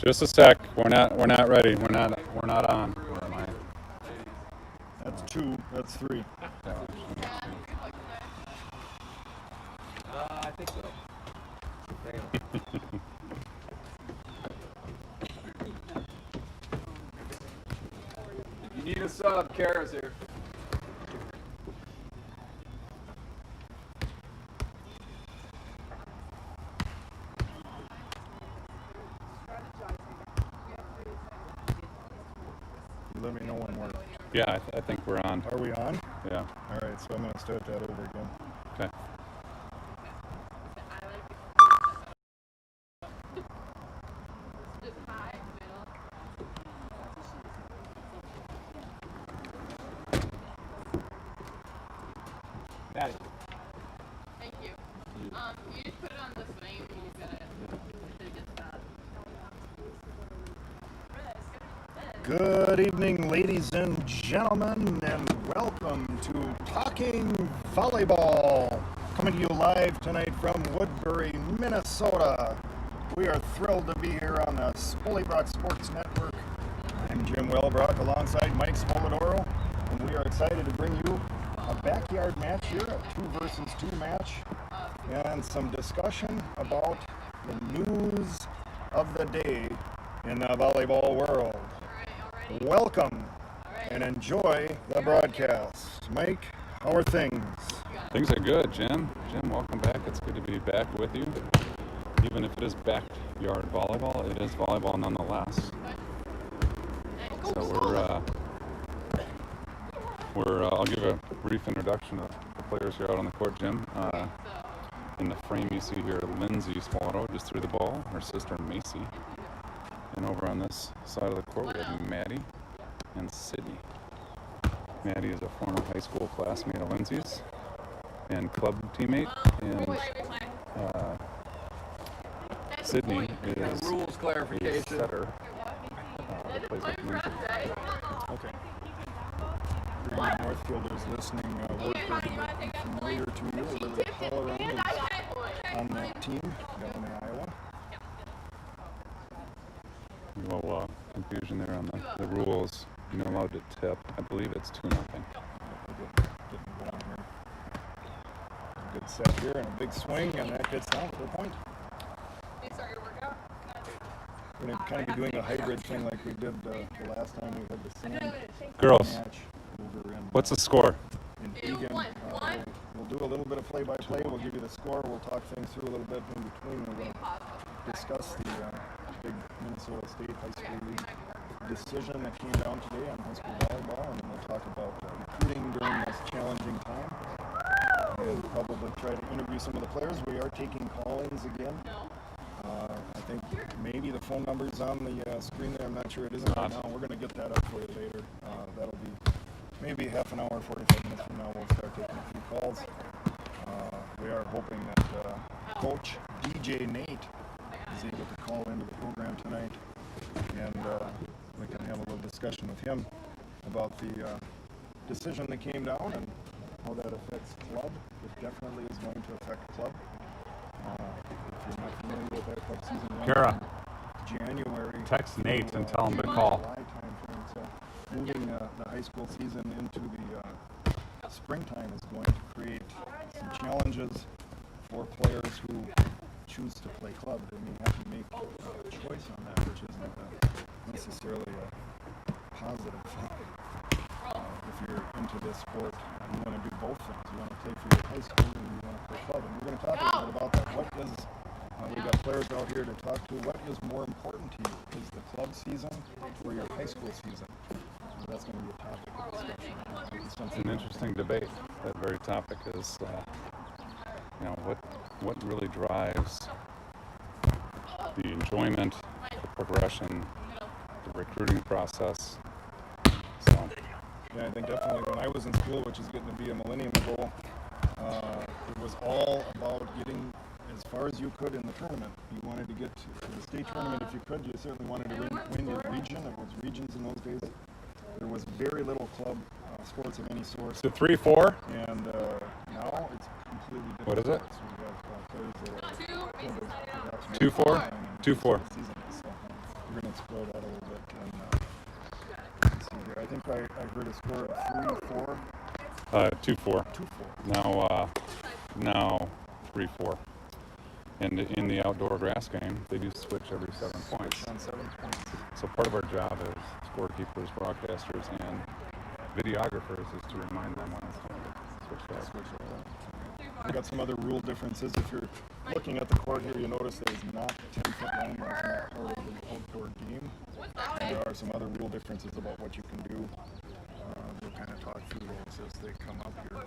Just a sec. We're not ready. We're not on. Where am I? That's 2. That's 3. I think so. If you need a sub, Kara's here. Let me know when we're. Yeah, I think we're on. Are we on? Yeah. All right, so I'm going to start that over again. Okay. Maddie. Thank you. You just put it on the flame and you got it. It gets bad. Good evening, ladies and gentlemen, and welcome to Talking Volleyball. Coming to you live tonight from Woodbury, Minnesota. We are thrilled to be here on the Spolidoro Sports Network. I'm Jim Wellbrock alongside Mike Spolidoro, and we are excited to bring you a backyard match here, a 2 versus 2 match, and some discussion about the news of the day in the volleyball world. Welcome and enjoy the broadcast. Mike, how are things? Things are good, Jim. Jim, welcome back. It's good to be back with you. Even if it is backyard volleyball, it is volleyball nonetheless. So I'll give a brief introduction of the players here out on the court, Jim. In the frame you see here, Lindsay Spolidoro just threw the ball, her sister Macy. And over on this side of the court, we have Maddie and Sydney. Maddie is a former high school classmate of Lindsay's and club teammate. And Sydney is Rules clarification. a setter. Plays with Lindsay. Okay. For you Northfielders listening, Woodford is familiar to you. Lily Colorado is on that team down in Iowa. A little confusion there on the rules. You're not allowed to tip. I believe it's 2-0. Good set here and a big swing, and that gets down for a point. We're going to kind of be doing a hybrid thing like we did the last time we had the same Girls, match over in, what's the score? in Egan. We'll do a little bit of play-by-play. We'll give you the score. We'll talk things through a little bit in between. We're going to discuss the big Minnesota State High School League decision that came down today on high school volleyball, and then we'll talk about recruiting during this challenging time, and probably try to interview some of the players. We are taking call-ins again. I think maybe the phone number's on the screen there. I'm not sure it isn't right now. We're going to get that up for you later. That'll be maybe half an hour, 45 minutes from now. We'll start taking a few calls. We are hoping that Coach DJ Nate is able to call into the program tonight, and we can have a little discussion with him about the decision that came down and how that affects club. It definitely is going to affect club. If you're not familiar with that club season, Kara, January. text Nate and tell him to call. July timeframe. So moving the high school season into the springtime is going to create some challenges for players who choose to play club. They may have to make a choice on that, which isn't necessarily a positive thing. If you're into this sport, you want to do both things. You want to play for your high school and you want to play club. And we're going to talk a little bit about that. What is, we've got players out here to talk to. What is more important to you? Is the club season or your high school season? So that's going to be a topic of discussion. It's an interesting debate. That very topic is, what really drives the enjoyment, the progression, the recruiting process. So. Yeah, I think definitely when I was in school, which is getting to be a millennium ago, it was all about getting as far as you could in the tournament. You wanted to get to the state tournament if you could. You certainly wanted to win your region. It was regions in those days. There was very little club sports of any sort. Is it 3-4? And now it's completely different. What is it? So we have players that are 2-4? 2-4. season. So we're going to explore that a little bit. And let's see here. I think I heard a score of 3-4. 2-4. 2-4. Now 3-4. And in the outdoor grass game, they do switch every 7 points. On 7 points. So part of our job as scorekeepers, broadcasters, and videographers is to remind them when it's time to switch that. We've got some other rule differences. If you're looking at the court here, you notice there's not 10-foot line marks not part of the outdoor game. And there are some other rule differences about what you can do. We'll kind of talk through those as they come up here.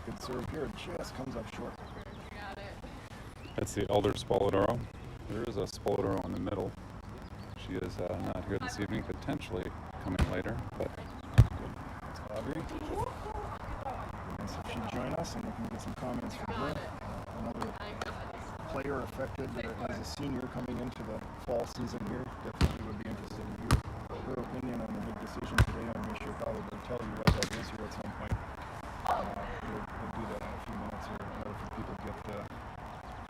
Good serve here. Just comes up short. That's the elder Spolidoro. There is a Spolidoro in the middle. She is not here this evening, potentially coming later, but Audrey. Nice if she'd join us and we can get some comments from her. Another player affected as a senior coming into the fall season here. Definitely would be interested in hear her opinion on the big decision today. I'm sure probably will tell you what that is here at some point. We'll do that in a few minutes here in order for people to get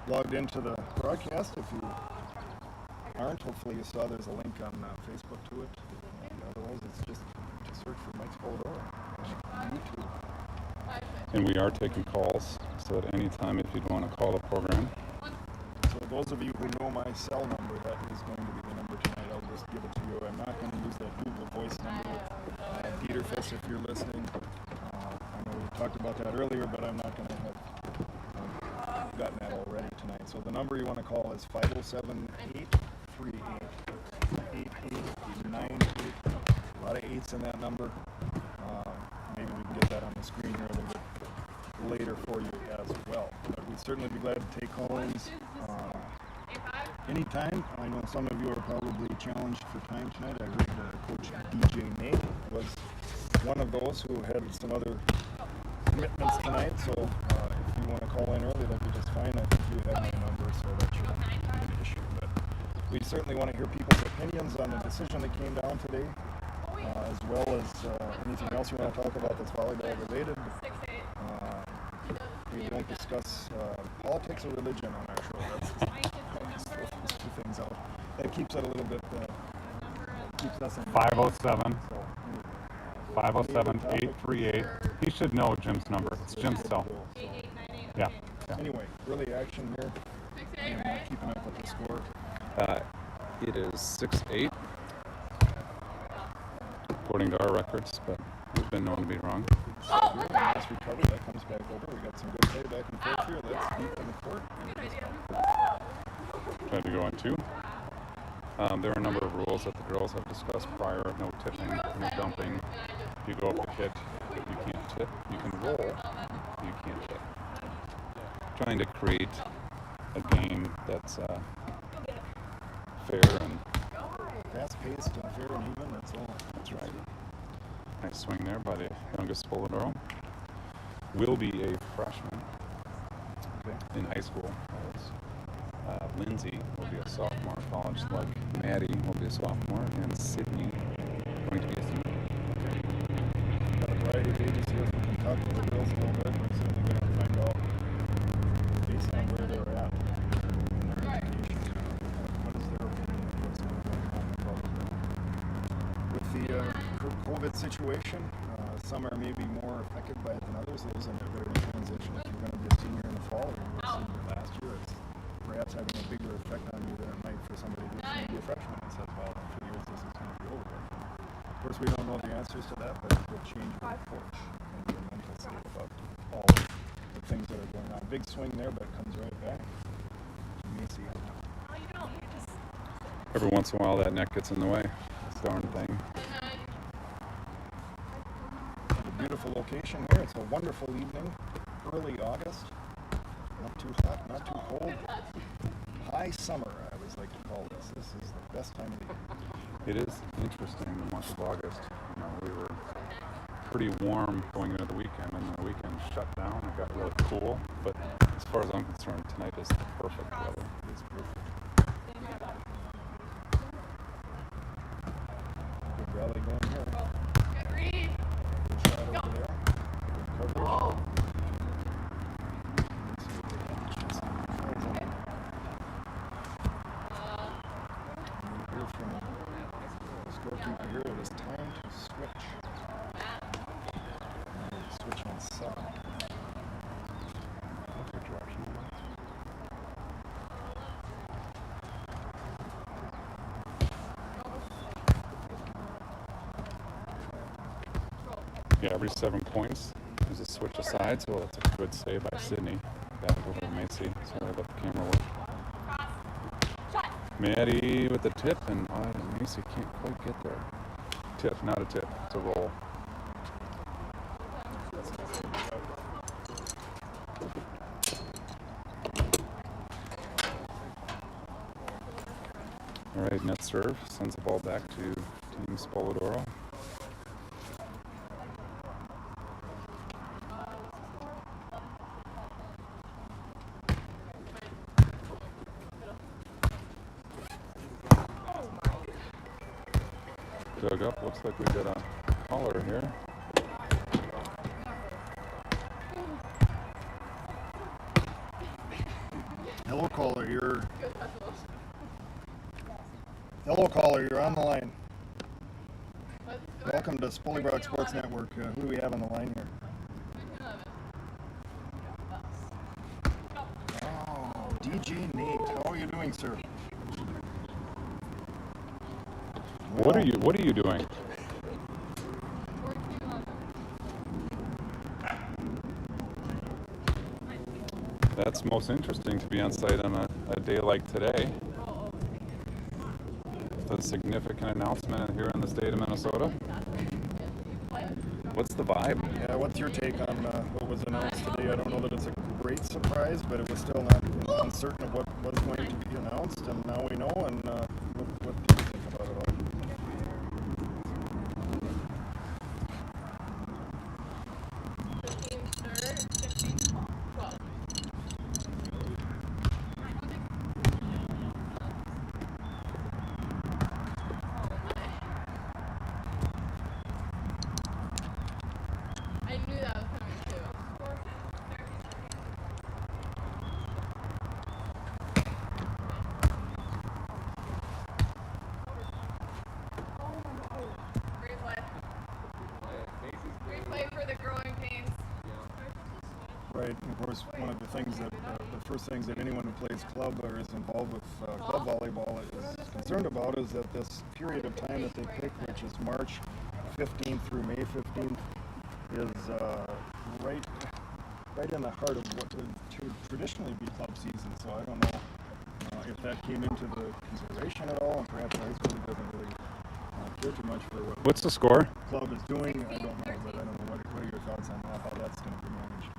logged into the broadcast. If you aren't, hopefully you saw there's a link on Facebook to it. And otherwise, it's just to search for Mike Spolidoro on YouTube. and we are taking calls. So at any time, if you'd want to call the program. So those of you who know my cell number, that is going to be the number tonight. I'll just give it to you. I'm not going to use that Google Voice number. Dieterfus, if you're listening. I know we talked about that earlier, but I'm not going to have gotten that already tonight. So the number you want to call is 507-838-8898. A lot of 8s in that number. Maybe we can get that on the screen here a little bit later for you as well. But we'd certainly be glad to take calls anytime. I know some of you are probably challenged for time tonight. I heard Coach DJ May was one of those who had some other commitments tonight. So if you want to call in early, that'd be just fine. I think you have my number, so that shouldn't be an issue. But we certainly want to hear people's opinions on the decision that came down today, as well as anything else you want to talk about that's volleyball related. We don't discuss politics or religion on our show. That's those two things out. That keeps it a little bit. Keeps us in 507. So, 507-838. He should know Jim's number. It's Jim's cell. Yeah. Anyway, early action here. And keeping up with the score. It is 6-8, according to our records, but we've been known to be wrong. Nice recovery. That comes back over. We got some good play back and forth here. That's deep in the court. Tried to go on 2. There are a number of rules that the girls have discussed prior. No tipping, no dumping. If you go up to hit, you can't tip. You can roll, you can't tip. Trying to create a game that's fair and fast-paced and fair and even. That's all. that's right. Nice swing there by the youngest Spolidoro. Will be a freshman in high school. Lindsay will be a sophomore in college, like Maddie will be a sophomore, and Sydney going to be a senior. Got a variety of ages here. If we can talk to the girls a little bit, we're certainly going to find out based on where they're at in their education. What is their opinion of what's going on in the program? With the COVID situation, some are maybe more affected by it than others. Those in a very transition. If you're going to be a senior in the fall or you were a senior last year, it's perhaps having a bigger effect on you than it might for somebody who's going to be a freshman and says, well, in 2 years this is going to be over. Of course, we don't know the answers to that, but it will change your approach and your mental state about all the things that are going on. Big swing there, but it comes right back. You may see it. Every once in a while, that net gets in the way. This darn thing. A beautiful location here. It's a wonderful evening, early August. Not too hot, not too cold. High summer, I always like to call this. This is the best time of the year. It is interesting, the month of August. You know, we were pretty warm going into the weekend, and the weekend shut down. It got really cool, but as far as I'm concerned, tonight is the perfect weather. It's perfect. Good rally going here. Good read. Good shot over there. Good coverage. hear from the scorekeeper here. It is time to switch. Switch on 7. Perfect direction. Yeah, every 7 points, there's a switch aside, so it's a good save by Sydney. Back over to Macy. Sorry about the camera work. Maddie with the tip, and Macy can't quite get there. Tip, not a tip, it's a roll. All right, net serve sends the ball back to Team Spolidoro. Dug up. Looks like we got a caller here. Hello, caller. Hello, caller. You're on the line. Welcome to Spolidoro Sports Network. Who do we have on the line here? Oh, DJ Nate. How are you doing, sir? What are you doing? That's most interesting to be on site on a day like today. It's a significant announcement here in the state of Minnesota. What's the vibe? Yeah, what's your take on what was announced today? I don't know that it's a great surprise, but it was still not uncertain of what was going to be announced, and now we know. And what do you think about it all? I knew that was coming too. Replay for the growing pains. Right, and of course, one of the things that the first things that anyone who plays club or is involved with club volleyball is concerned about is that this period of time that they pick, which is March 15th through May 15th, is right in the heart of what would traditionally be club season. So I don't know if that came into the consideration at all, and perhaps high school doesn't really care too much for what What's the score? club is doing. I don't know, but I don't know what are your thoughts on that, how that's going to be managed.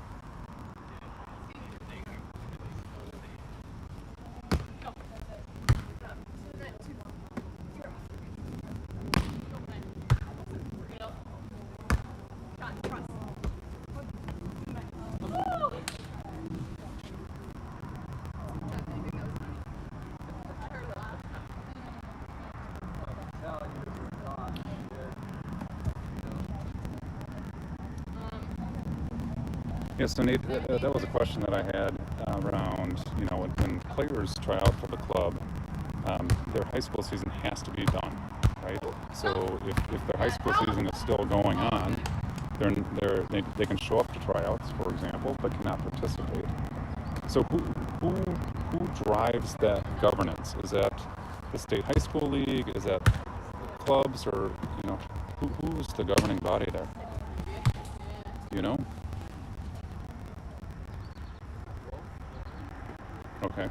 Yeah, so Nate, that was a question that I had around, when players try out for the club, their high school season has to be done, right? So if their high school season is still going on, they can show up to tryouts, for example, but cannot participate. So who drives that governance? Is that the state high school league? Is that clubs, or who's the governing body there? You know? Okay.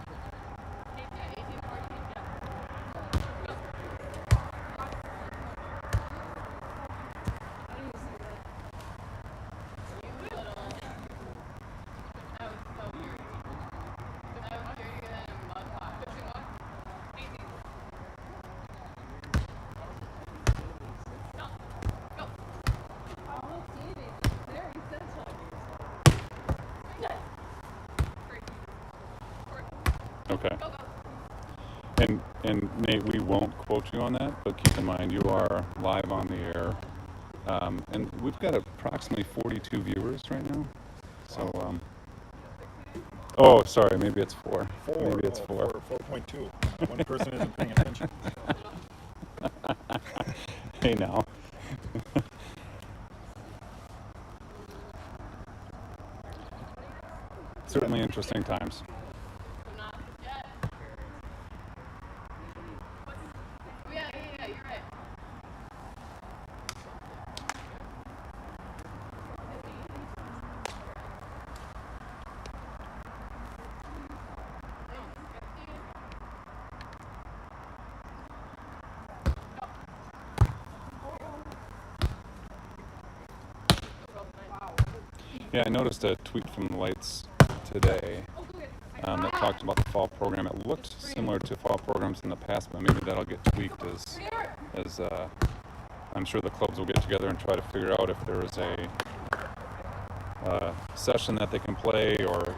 Okay. And Nate, we won't quote you on that, but keep in mind you are live on the air, and we've got approximately 42 viewers right now. So, oh, sorry, maybe it's 4. Maybe it's 4. 4.2. One person isn't paying attention. say now. Certainly interesting times. Not yet. Oh, yeah, you're right. Yeah, I noticed a tweet from the Lights today that talked about the fall program. It looked similar to fall programs in the past, but maybe that'll get tweaked as I'm sure the clubs will get together and try to figure out if there is a session that they can play, or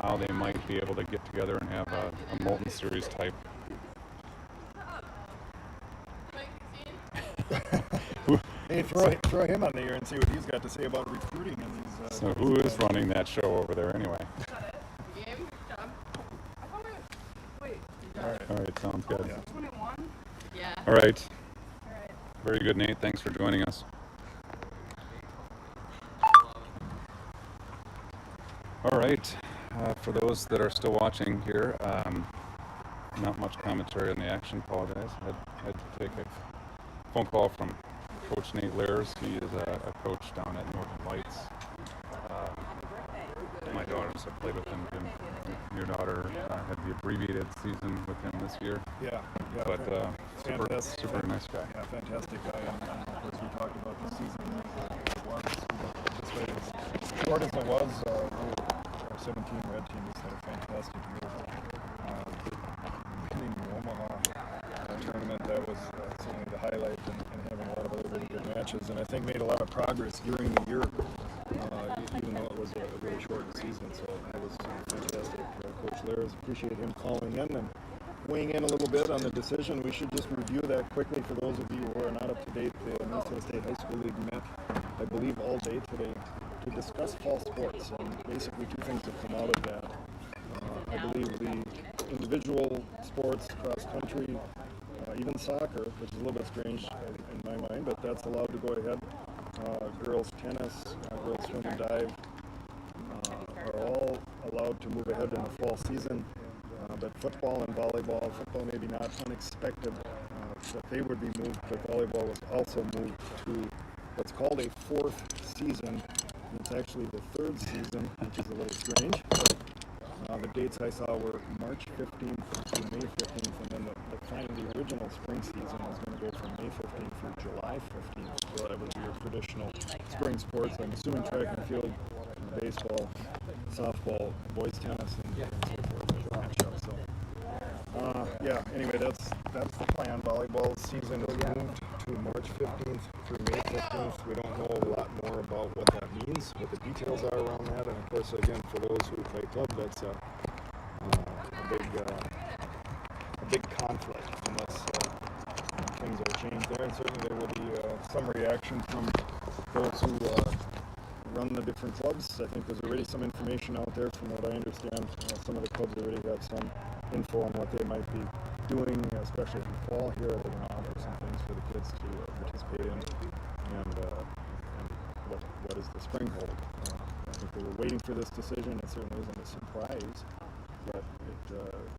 how they might be able to get together and have a Molten Series type. Hey, throw him on the air and see what he's got to say about recruiting in these. So who is running that show over there anyway? All right, sounds good. Yeah. All right. Very good, Nate. Thanks for joining us. All right. For those that are still watching here, not much commentary on the action. Apologize. I had to take a phone call from Coach Nate Lairs. He is a coach down at Northern Lights. My daughters have played with him. Your daughter had the abbreviated season with him this year. Yeah. But super nice guy. Yeah, fantastic guy. And of course, we talked about the season as well. This way, as short as it was, our 17 red team has had a fantastic year. Hitting the Omaha tournament, that was certainly the highlight, and having a lot of other really good matches. And I think made a lot of progress during the year, even though it was a really short season. So that was fantastic. Coach Lairs, appreciate him calling in and weighing in a little bit on the decision. We should just review that quickly for those of you who are not up to date. The Minnesota State High School League met, I believe, all day today to discuss fall sports. And basically two things have come out of that. I believe the individual sports, cross country, even soccer, which is a little bit strange in my mind, but that's allowed to go ahead. Girls tennis, girls swim and dive are all allowed to move ahead in the fall season. But football and volleyball, football maybe not unexpected that they would be moved, but volleyball was also moved to what's called a fourth season. And it's actually the third season, which is a little strange. But the dates I saw were March 15th to May 15th, and then the original spring season was going to go from May 15th through July 15th. So that would be your traditional spring sports. I'm assuming track and field, baseball, softball, boys tennis, and so forth. Anyway, that's the plan. Volleyball season is moved to March 15th through May 15th. We don't know a lot more about what that means, what the details are around that. And of course, again, for those who play club, that's a big conflict unless things are changed there. And certainly there will be some reaction from those who run the different clubs. I think there's already some information out there from what I understand. Some of the clubs already have some info on what they might be doing, especially in the fall here. They're going to offer some things for the kids to participate in, and what does the spring hold. I think they were waiting for this decision. It certainly isn't a surprise, but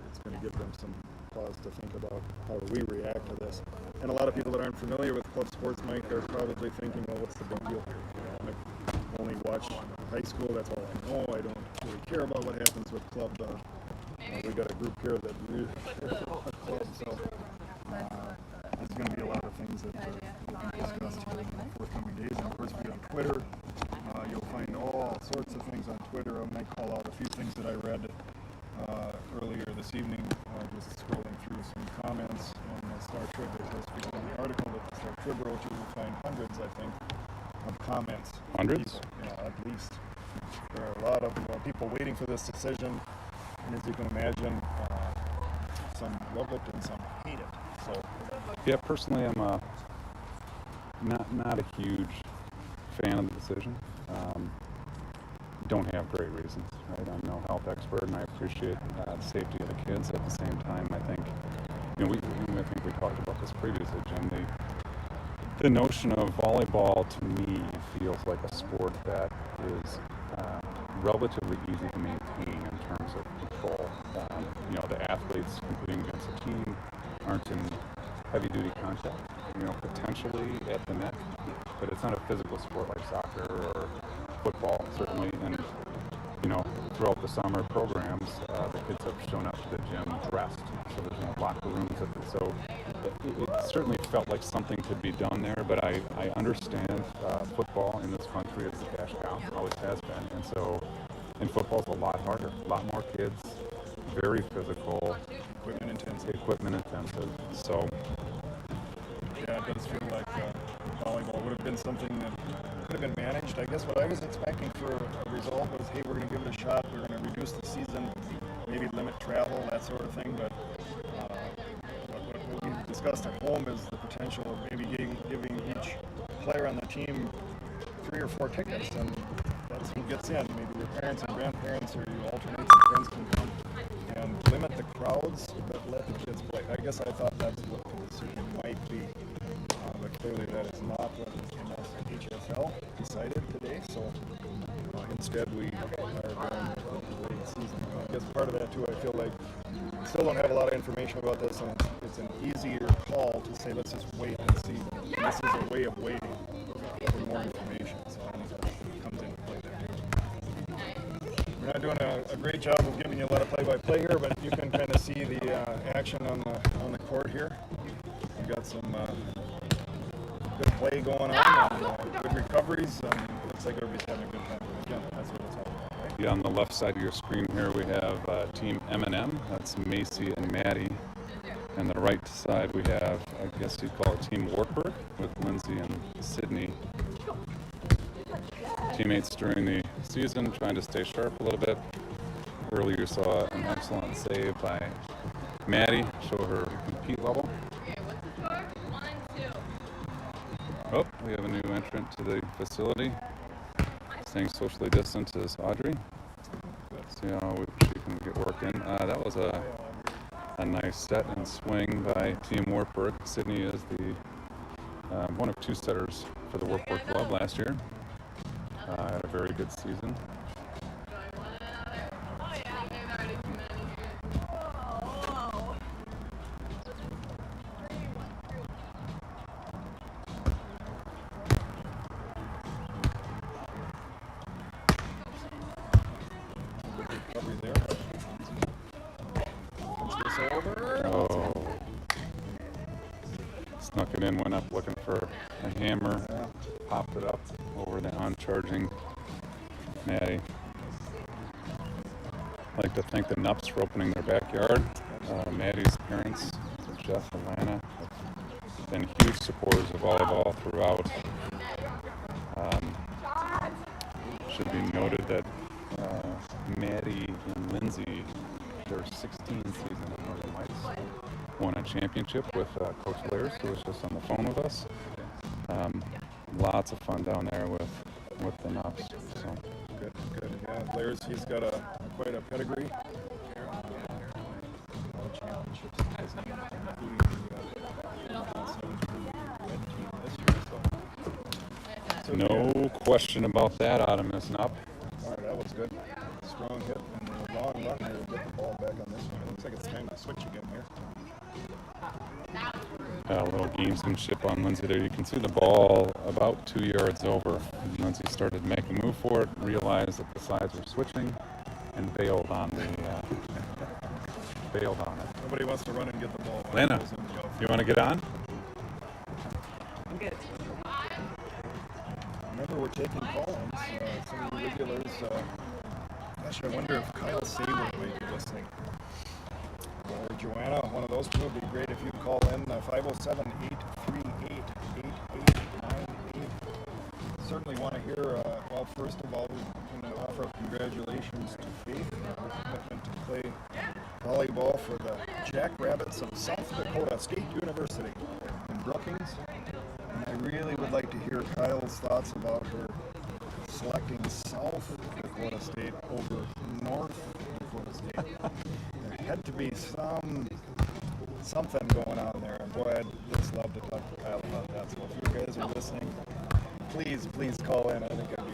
it's going to give them some pause to think about how do we react to this. And a lot of people that aren't familiar with club sports, Mike, are probably thinking, well, what's the big deal here? I only watch high school, that's all I know. I don't really care about what happens with club. We got a group here that really cares about club, so there's going to be a lot of things that we'll be discussed here in the forthcoming days. And of course, be on Twitter. You'll find all sorts of things on Twitter. I might call out a few things that I read earlier this evening, just scrolling through some comments on the Star Tribune. There's supposed to be an article that the Star Tribune wrote. You will find hundreds, I think, of comments. Hundreds? People, at least. There are a lot of people waiting for this decision, and as you can imagine, some love it and some hate it. So, yeah, personally, I'm not a huge fan of the decision. Don't have great reasons, right? I'm no health expert, and I appreciate the safety of the kids. At the same time, I think, I think we talked about this previously, Jim. The notion of volleyball to me feels like a sport that is relatively easy to maintain in terms of control. The athletes competing against a team aren't in heavy-duty contact, potentially at the net, but it's not a physical sport like soccer or football, certainly. And throughout the summer programs, the kids have shown up to the gym dressed, so there's locker rooms. So it certainly felt like something could be done there, but I understand football in this country is the cash cow, always has been, and football's a lot harder, a lot more kids, very physical, equipment intensive. So yeah, it does feel like volleyball would have been something that could have been managed. I guess what I was expecting for a result was, hey, we're going to give it a shot, we're going to reduce the season, maybe limit travel, that sort of thing, but what we discussed at home is the potential of maybe giving each player on the team 3 or 4 tickets, and that's who gets in. Maybe your parents and grandparents, or you alternate, some friends can come, and limit the crowds, but let the kids play. I guess I thought that's what the decision might be, but clearly that is not what HSL decided today, so instead we are going with the late season. I guess part of that too, I feel like we still don't have a lot of information about this, and it's an easier call to say let's just wait and see. And this is a way of waiting for more information, so I think that comes into play there. We're not doing a great job of giving you a lot of play-by-play here, but you can kind of see the action on the court here. We've got some good play going on, and good recoveries. Looks like everybody's having a good time. Again, that's what it's all about, right? yeah, on the left side of your screen here we have Team M&M, that's Macy and Maddie. And the right side we have, I guess you'd call it Team Wartburg, with Lindsay and Sydney. Teammates during the season trying to stay sharp a little bit. Earlier you saw an excellent save by Maddie, show her compete level. Okay, what's the score? 1-2. Oh, we have a new entrant to the facility. Staying socially distant is Audrey. Let's see how she can get work in. That was a nice set and swing by Team Wartburg. Sydney is the one of 2 setters for the Wartburg Club last year. Had a very good season. Oh yeah, they've already committed here. Whoa. Recovery there. Puts this over. Oh. Snuck it in, went up looking for a hammer, popped it up over the on-charging Maddie. I'd like to thank the Nups for opening their backyard. Maddie's parents, Jeff and Lana, have been huge supporters of volleyball throughout. Should be noted that Maddie and Lindsay, their 16th season at Northern Lights, won a championship with Coach Layers, who was just on the phone with us. Lots of fun down there with the Nups. So. Good. Yeah, Layers, he's got quite a pedigree. No question about that, Optimus Nup. All right, that was good. Strong hit and a long run here to get the ball back on this one. It looks like it's time to switch again here. A little gamesmanship on Lindsay there. You can see the ball about 2 yards over. And Lindsay started to make a move for it, realized that the sides were switching, and bailed on it. Nobody wants to run and get the ball. Lana, you want to get on? I'm good. Remember, we're taking call-ins. Some of the regulars. Gosh, I wonder if Kyle Saber might be listening. Or Joanna, one of those two would be great if you call in 507-838-8898. Certainly want to hear, well, first of all, we want to offer congratulations to Faith on her commitment to play volleyball for the Jackrabbits of South Dakota State University in Brookings. And I really would like to hear Kyle's thoughts about her selecting South Dakota State over North Dakota State. There had to be something going on there. I'm Boy, I'd just love to talk to Kyle about that. So if you guys are listening, please call in. I think it'd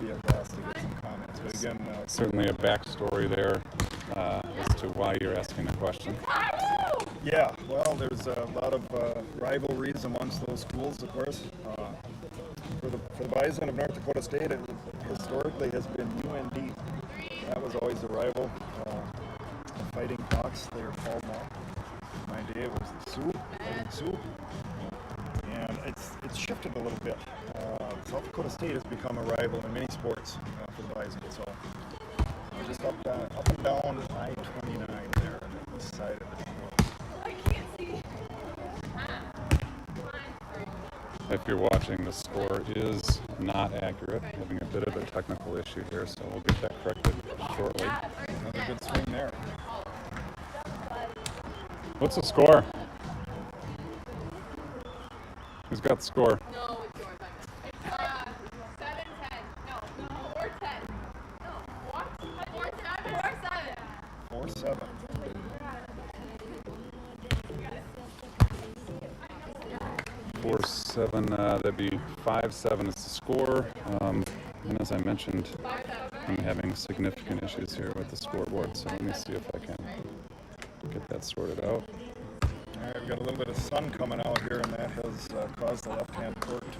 be a blast to get some comments. But again, Certainly a backstory there as to why you're asking the question. yeah, well, there's a lot of rivalries amongst those schools, of course. For the Bison of North Dakota State, it historically has been UND. That was always a rival. The Fighting Hawks, they are called now. In my day, it was the Sioux, Fighting Sioux. And it's shifted a little bit. South Dakota State has become a rival in many sports for the Bison. So just up and down I-29 there on the east side of the field. I can't see. If you're watching, the score is not accurate. Having a bit of a technical issue here, so we'll get that corrected shortly. Another good swing there. What's the score? Who's got the score? No, it's yours. It's 7-10. No, 4-10. No, what? 4-7. 4-7. 4-7. That'd be 5-7 is the score. And as I mentioned, I'm having significant issues here with the scoreboard, so let me see if I can get that sorted out. All right, we've got a little bit of sun coming out here, and that has caused the left-hand court to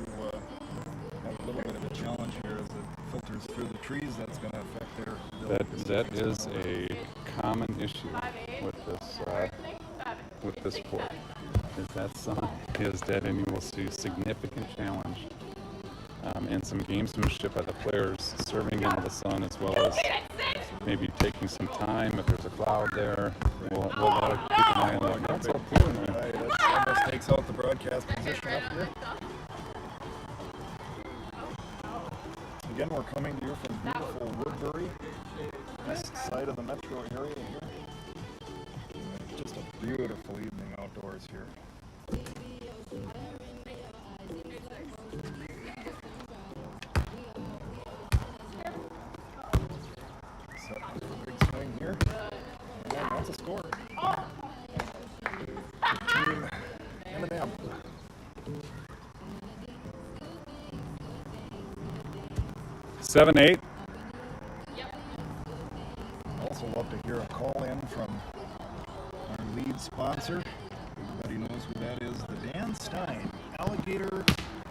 have a little bit of a challenge here as it filters through the trees. That's going to affect their That is a common issue with this court. Is that sun is dead, and you will see significant challenge and some gamesmanship by the players serving into the sun, as well as maybe taking some time if there's a cloud there. We'll keep an eye on that. That's all clear, man. Right, that almost takes out the broadcast position up here. Again, we're coming to you from beautiful Woodbury, west side of the metro area here. Just a beautiful evening outdoors here. Set up for a big swing here. And that's a score. Team M&M. Seven, 8. Also love to hear a call in from our lead sponsor. Everybody knows who that is. The Dan Stein Alligator,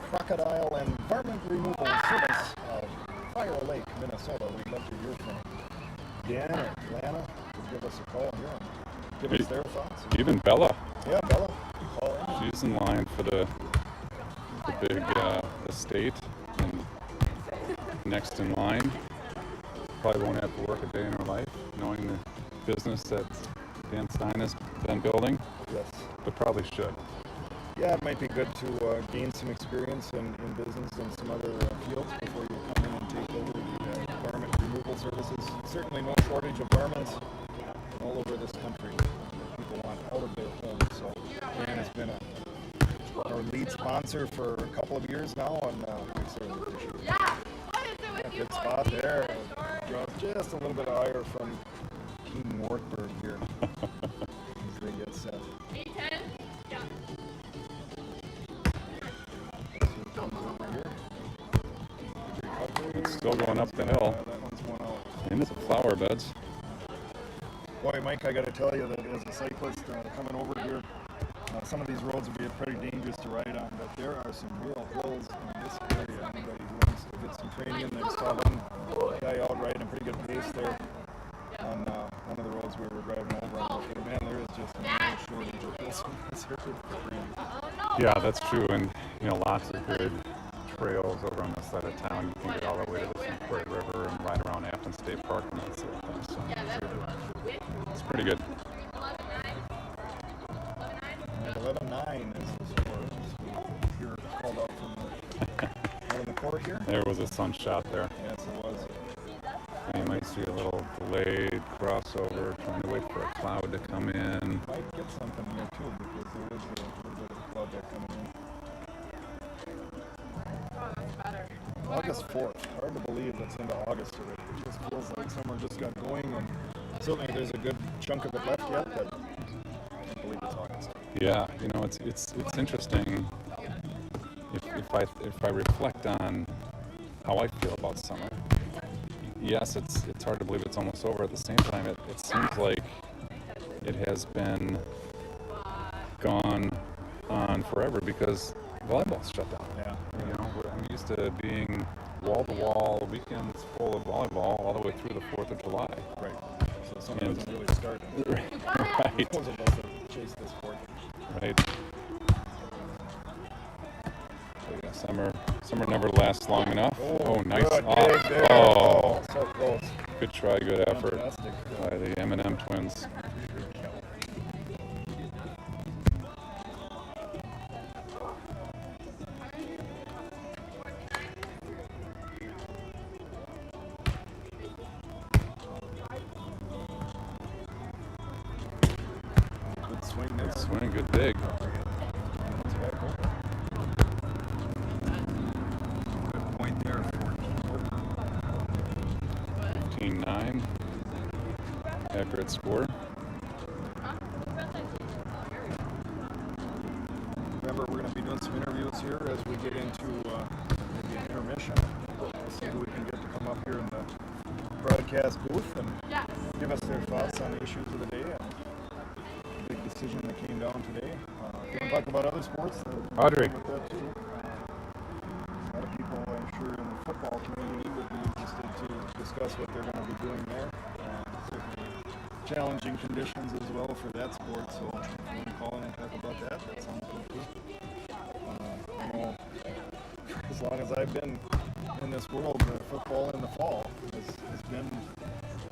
Crocodile, and Varmint Removal Service of Fire Lake, Minnesota. We'd love to hear from Dan or Lana to give us a call here and give us their thoughts. Even Bella. Yeah, Bella, call in. She's in line for the big estate and next in line. Probably won't have to work a day in her life knowing the business that Dan Stein has been building, Yes. but probably should. Yeah, it might be good to gain some experience in business and some other fields before you come in and take over the garment removal services. Certainly no shortage of garments all over this country that people want out of their homes. So Dan has been our lead sponsor for a couple of years now, and we certainly appreciate it. Yeah. What is it with you Good boys? spot there. Draws just a little bit higher from Team Wartburg here as they get set. 8-10? Yeah. It's still going up the hill That one's one out. into the flower beds. Boy, Mike, I got to tell you that as a cyclist coming over here, some of these roads would be pretty dangerous to ride on, but there are some real hills in this area. Anybody who wants to get some training in there, saw one guy out riding a pretty good pace there on one of the roads we were driving over on. But man, there is just no shortage of hills in this area. Yeah, that's true, and lots of good trails over on this side of town. You can get all the way to the St. Croix River and ride around Afton State Park and that sort of thing. So it's pretty good. 11-9 is the score. You're called out from the court here. There was a sun shot there. Yes, it was. And you might see a little delayed crossover, trying to wait for a cloud to come in. Might get something here too, because there is a little bit of a cloud there coming in. August 4th. Hard to believe it's into August already. It just feels like summer just got going, and certainly there's a good chunk of it left yet, but I can't believe it's August. Yeah, you know, it's interesting if I reflect on how I feel about summer. Yes, it's hard to believe it's almost over. At the same time, it seems like it has been gone on forever because volleyball's shut down. Yeah. You know, I'm used to being wall-to-wall weekends full of volleyball all the way through the 4th of July. Right. So summer doesn't really start. Right. Those of us that chase this sport. Right. So yeah, summer never lasts long enough. Oh, nice. Good dig there. Oh, So close. good try, good effort Fantastic. by the M&M twins. Good swing there. Good swing, good dig. Good point there. 15-9. Accurate score. Remember, we're going to be doing some interviews here as we get into maybe an intermission. We'll see who we can get to come up here in the broadcast booth and give us their thoughts on the issues of the day and the big decision that came down today. We can talk about other sports. Audrey. With that too. A lot of people, I'm sure, in the football community would be interested to discuss what they're going to be doing there. Certainly challenging conditions as well for that sport, so if you want to call in and talk about that, that sounds good too. I know as long as I've been in this world, football in the fall has been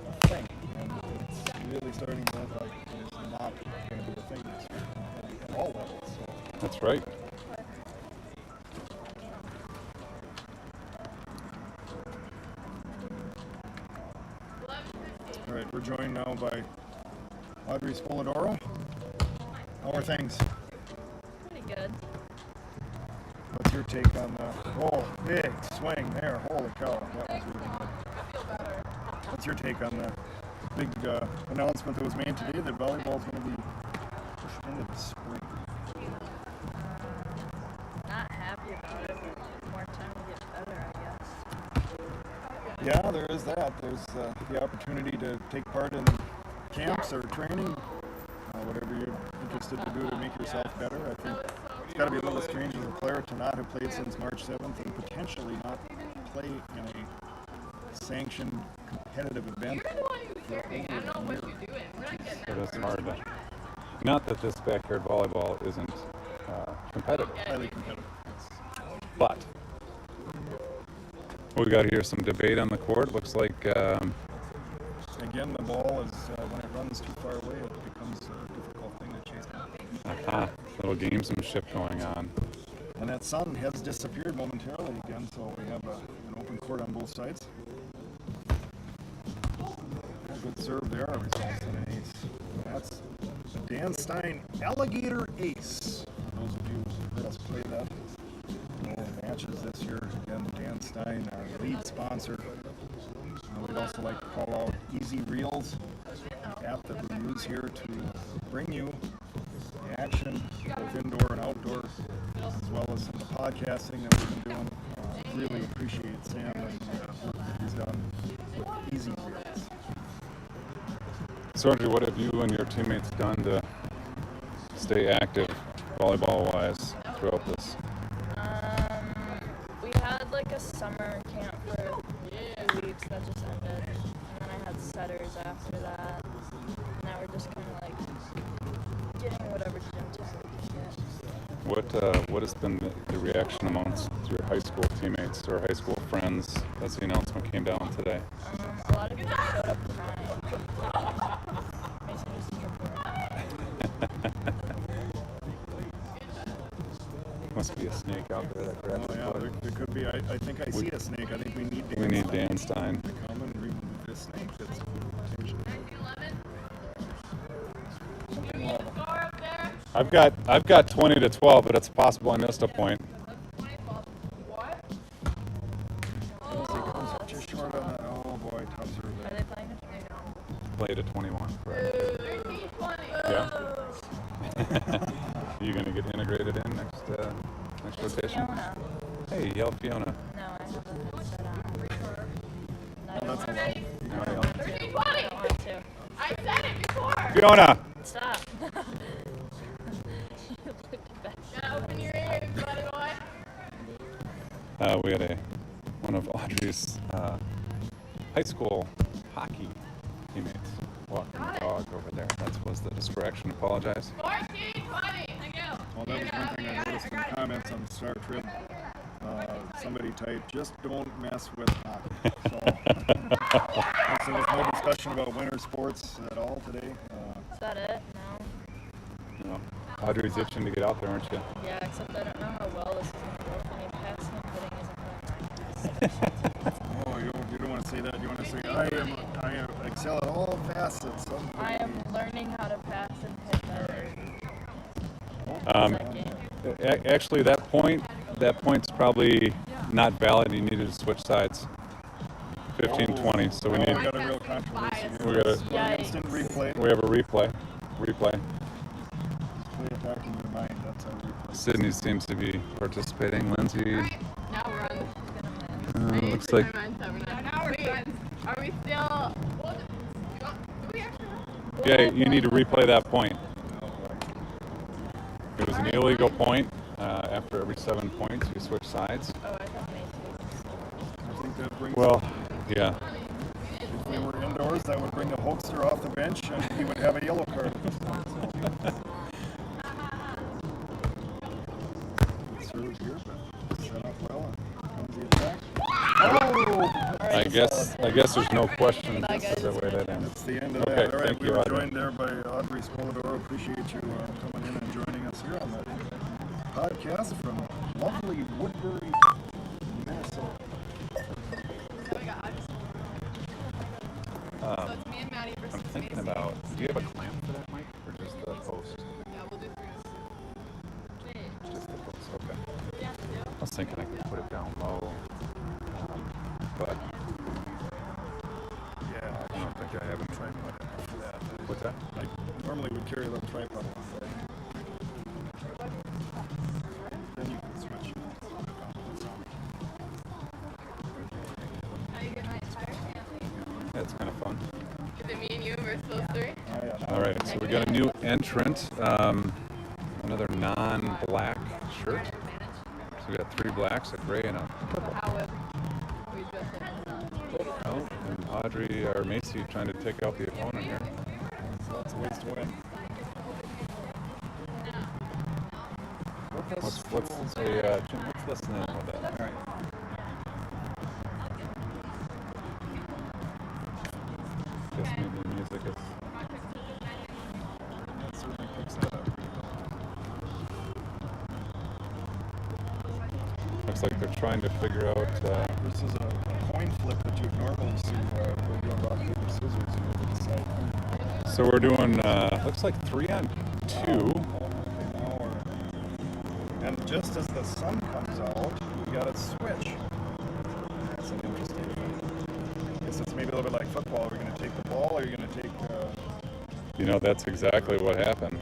a thing, and it's really starting to look like it's not going to be a thing this year at all levels. So. That's right. All right, we're joined now by Audrey Spolidoro. How are things? Pretty good. What's your take on the big swing there? Holy cow, that was really good. What's your take on the big announcement that was made today that volleyball is going to be pushed into the spring? Not happy about it, but more time to get better, I guess. Yeah, there is that. There's the opportunity to take part in camps or training, whatever you're interested to do to make yourself better. I think it's got to be a little strange as a player to not have played since March 7th and potentially not play in a sanctioned competitive event. You're the one who's carrying. I don't know what you're doing. We're not getting that. It is hard to, not that this backyard volleyball isn't competitive, Highly competitive. but we got here some debate on the court. Looks like Again, the ball is, when it runs too far away, it becomes a difficult thing to chase down. little gamesmanship going on. And that sun has disappeared momentarily again, so we have an open court on both sides. A good serve there, results in an ace. That's the Dan Stein Alligator Ace. For those of you who heard us play that in the matches this year, again, Dan Stein, our lead sponsor. We'd also like to call out Easy Reels, the app that we use here to bring you the action, both indoor and outdoor, as well as some of the podcasting that we've been doing. Really appreciate Sam and the work that he's done with Easy Reels. So, Andrew, what have you and your teammates done to stay active volleyball-wise throughout this? We had like a summer camp for 2 weeks that just ended, and then I had setters after that. And now we're just kind of like getting whatever gym time we can get. What has been the reaction amongst your high school teammates or high school friends as the announcement came down today? A lot of people showed up crying. Makes me just trip. Must be a snake out there that grabs Oh the yeah, foot. there could be. I think I see a snake. I think we need Dan We need Stein Dan Stein. to come and remove this snake that's potentially. Score up there. I've got 20-12, but it's possible I missed a point. What? He comes up just short on that. Oh boy, tough serve Are there. they playing it? Played at 21, correct? 13, 20. Yeah. Are you gonna get integrated in next rotation? Fiona. Hey, yell Fiona. No, I haven't said on. I Oh, don't that's want a lot. to. No, I yell. don't want to. I said it before. Fiona. Stop. Gotta open your ears, buddy boy. We had one of Audrey's high school hockey teammates walking the dog over there. That was the distraction. Apologize. 14, 20. Thank you. Well, that was one thing I noticed in comments on the Star Trib. Somebody typed, just don't mess with hockey. So there was no discussion about winter sports at all today. Is that it? No. No. Audrey's itching to get out there, aren't you? Yeah, except I don't know how well this is going to go. I mean, passing and hitting isn't really my Oh, you don't want to say that. You want to say, I excel at all facets. I am learning how to pass and hit better. That game. Actually, that point's probably not valid. You needed to switch sides. 15-20. So we We need. got a real controversy here. We got a. Yikes. Instant replay. We have a replay. Play it back in your mind. That's our replay. Sydney seems to be participating. Lindsay. Now we're on. Looks like. Now we're friends. Are we still? Do we actually? Yeah, you need to replay that point. It was an illegal point. After every 7 points, you switch sides. Oh, I thought maybe. I think that brings. Well, yeah. If we were indoors, that would bring the Hulkster off the bench, and he would have a yellow card. Serves here, but set up well. And comes the attack. Oh! I guess there's no question. Bye, This is the guys. way that ends. That's the end of Okay, that. All right, thank we you, were Audrey. joined there by Audrey Spolidoro. Appreciate you coming in and joining us here on the podcast from lovely Woodbury, Minnesota. So we got August. So it's me and Maddie versus I'm thinking Macy. about. Do you have a clamp for that mic, or just the post? Yeah, we'll do 3. Just the post. Okay. I was thinking I could put it down low, but Yeah, I don't think I have a tripod. What's that? I normally would carry a little tripod along there. Then you can switch. How you get my entire family? Yeah, it's kind of fun. Is it me and you versus those 3? All right, so we got a new entrant, another non-black shirt. So we got 3 blacks, a gray, and a purple. How would we just Oh, and Audrey or Macy trying to take out the opponent here. Lots of ways to win. Let's say, Jim, let's listen in on that. All right. Guess maybe the music is. That certainly picks that up. Looks like they're trying to figure out. This is a coin flip that you'd normally see where we're doing rock, paper, scissors, and over the side. So we're doing. Looks like 3 on 2. And just as the sun comes out, we got a switch. That's an interesting thing. I guess it's maybe a little bit like football. Are we going to take the ball or are you going to take... You know, that's exactly what happened.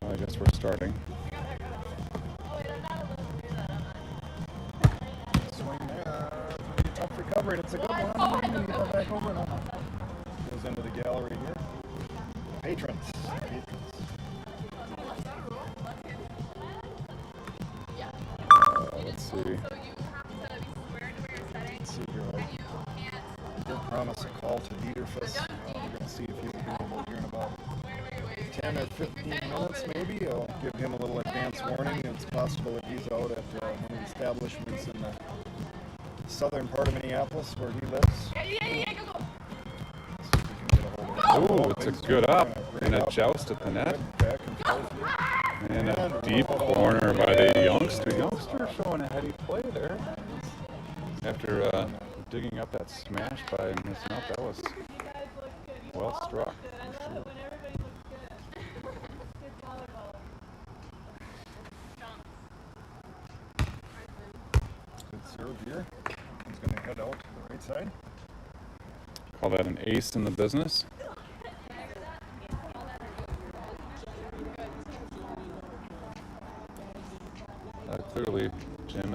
Well, I guess we're starting. swing there? Tough recovery. It's a good one. You get that back over now. Goes into the gallery here. Patrons. Let's see. So you have to be square to where you're setting. Let's see here. And you can't I did promise a call to Dieterfuss. We're going to see if he's available here in about 10 or 15 minutes maybe. I'll give him a little advance warning. It's possible that he's out at one of the establishments in the southern part of Minneapolis where he lives. Yeah, go, go. See if we can get a hold of him. Ooh, it's a good up and a joust at the net. Back and forth here. And a deep corner by the youngster. Youngster showing a heady play there. After digging up that smash by missing out, that was well struck. Good serve here. He's going to head out to the right side. Call that an ace in the business.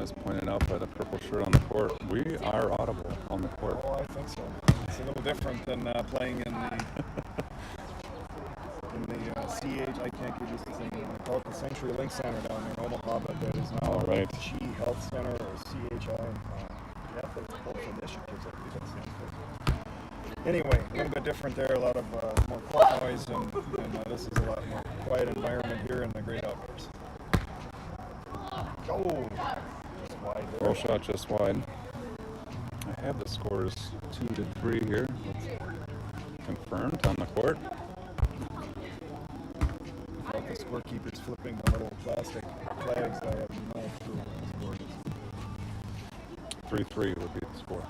as pointed out by the purple shirt on the court, we are audible on the court. Oh, I think so. It's a little different than playing in the CH. I can't get used to saying it. They call it the Century Link Center down in Omaha, but that is now Chi Health Center or CHI. Athletes Both for Initiatives, I believe that stands for. Anyway, a little bit different there. A lot of more court noise, and this is a lot more quiet environment here in the great outdoors. Oh, just wide there. Roll shot just wide. I have the scores 2-3 here. Confirmed on the court. Like the scorekeeper's flipping the little plastic flags that I have no clue what the score is. 3-3 would be the score.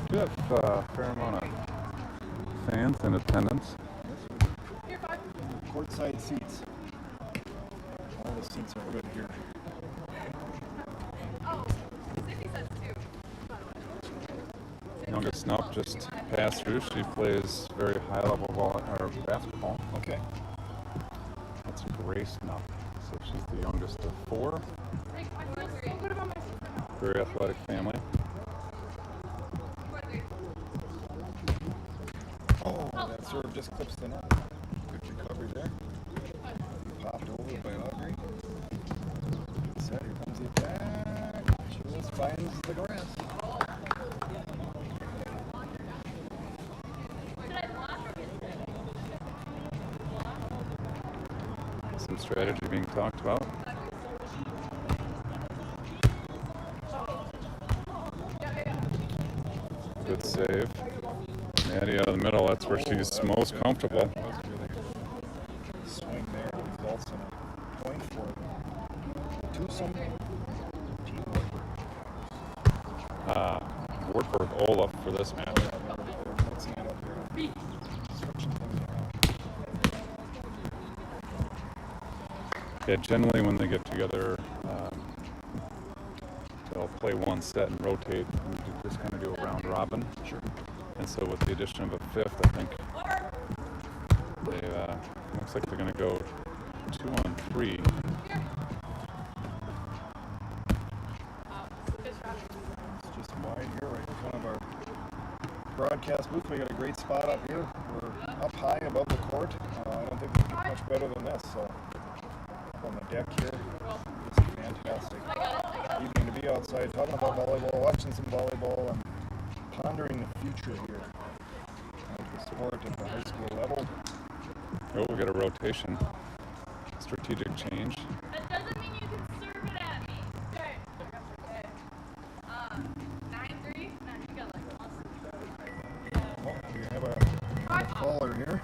Do have a fair amount of fans in attendance. Courtside seats. All the seats are good here. Youngest Snup just passed through. She plays very high level basketball. Okay. That's Grace Snup. So she's the youngest of 4. Very athletic family. Oh, that serve just clips the net. Good recovery there. Popped over by Audrey. Set, here comes the attack. She just finds the grass. Some strategy being talked about. Good save. Maddie out of the middle, that's where she's most comfortable. That was a really good swing there. Results in a point for twosome teamwork. Wartburg Olaf for this match. Mixing it up here. Switching things around. Yeah, generally when they get together, they'll play one set and rotate and just kind of do a round robin. Sure. And so with the addition of a fifth, I think they looks like they're going to go 2-on-3. It's just wide here, right in front of our broadcast booth. We got a great spot up here. We're up high above the court. I don't think we can get much better than this. So on the deck here, it's a fantastic evening to be outside, talking about volleyball, watching some volleyball, and pondering the future here of the sport at the high school level. Oh, we got a rotation. Strategic change. That doesn't mean you can serve it at me. Okay. 9-3? Man, you got like awesome. Oh, we have a caller here.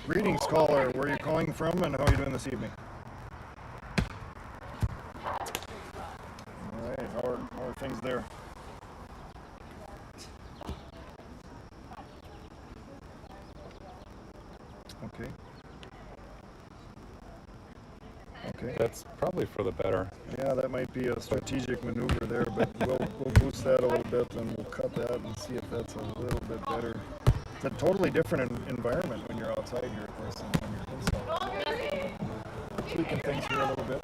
Greetings, caller. Where are you calling from, and how are you doing this evening? All right, how are things there? Okay. Okay. That's probably for the better. Yeah, that might be a strategic maneuver there, but we'll boost that a little bit, and we'll cut that and see if that's a little bit better. It's a totally different environment when you're outside here, of course, than when you're inside. We're tweaking things here a little bit,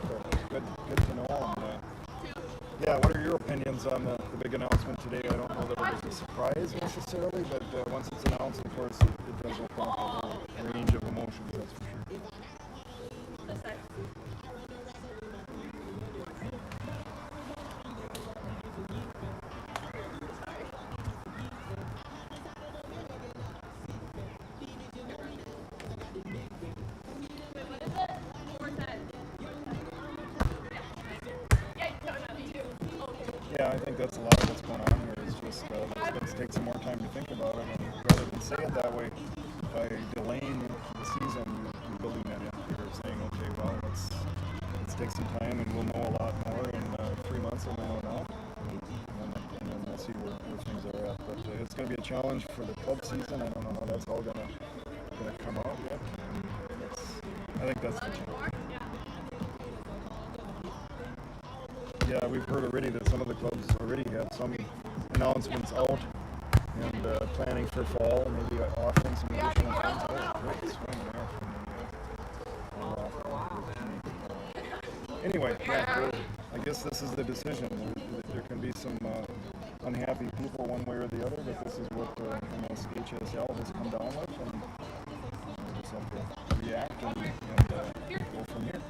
but good to know. And, yeah, what are your opinions on the big announcement today? I don't know that it was a surprise necessarily, but once it's announced, of course, it does open up a whole range of emotions, that's for sure. Yeah, I think that's a lot of what's going on here. Is just let's take some more time to think about it, and rather than say it that way, by delaying the season, you're building that in. You're saying, okay, well, let's take some time, and we'll know a lot more in 3 months than we know now, and then we'll see where things are at. But it's going to be a challenge for the club season. I don't know how that's all going to come out yet. I think that's the challenge. Yeah, we've heard already that some of the clubs already have some announcements out and planning for fall, maybe offering some additional things. Oh, great swing there from Anyway, yeah, I guess this is the decision. There can be some unhappy people one way or the other, but this is what HSL has come down with, and we just have to react and go from here.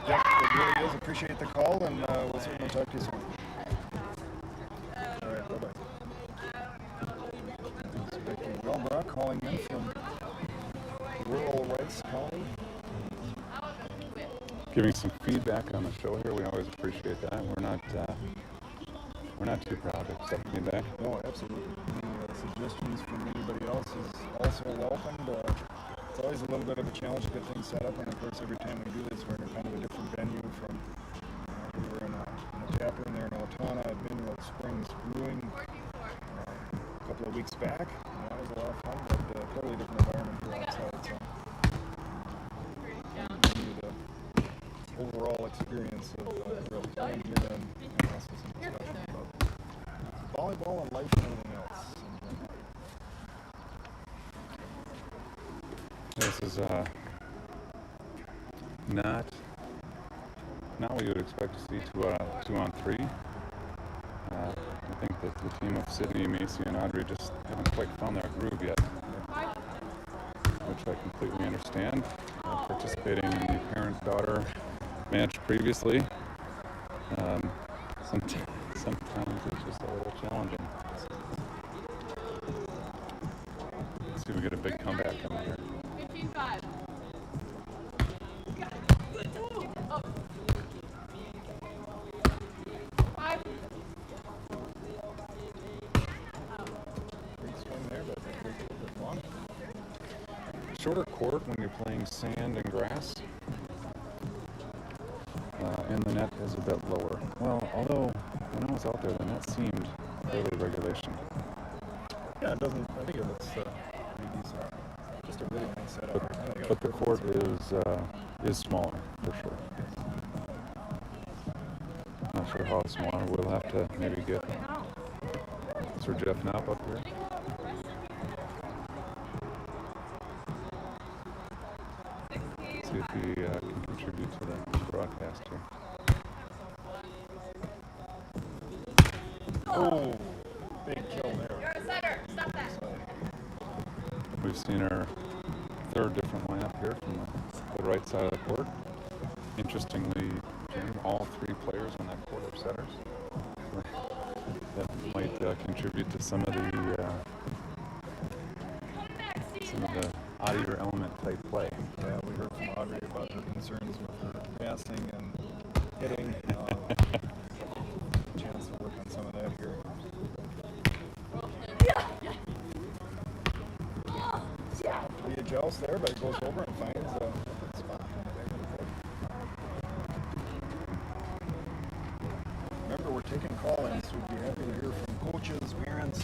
Jeff, it really is. Appreciate the call, and we'll certainly talk to you soon. All right, bye-bye. Becky Welbrock calling in from rural Rice County. Giving some feedback on the show here. We always appreciate that. We're not too proud to accept feedback. No, absolutely. Any suggestions from anybody else is also welcomed. It's always a little bit of a challenge to get things set up, and of course, every time we do this, we're in kind of a different venue. From we were in a tap room there in Owatonna at Mineral Springs Brewing a couple of weeks back. That was a lot of fun, but a totally different environment for outside. So, the overall experience of real playing here and also some discussion about volleyball and life and everything else. This is not what you would expect to see 2-on-3. I think that the team of Sydney, Macy, and Audrey just haven't quite found their groove yet, which I completely understand. Participating in the parent-daughter match previously, sometimes it's just a little challenging. Let's see if we get a big comeback coming here. 15-5. Shorter court when you're playing sand and grass, and the net is a bit lower. Well, although when I was out there, the net seemed fairly regulation. Yeah, it doesn't. I think it looks pretty decent. Just a really nice setup. But the court is smaller for sure. Not sure how small. We'll have to maybe get Sir Jeff Knapp up here. See if he can contribute to the broadcast here. Oh, big kill there. You're a setter. Stop that. We've seen our third different lineup here from the right side of the court. Interestingly, Jim, all three players on that court are setters. That might contribute to some of the oddier element type play. Yeah, we heard from Audrey about her concerns with her passing and hitting. Chance to work on some of that here. He adjusts there, but it goes over and finds a good spot. Remember, we're taking call-ins, so we'd be happy to hear from coaches, parents,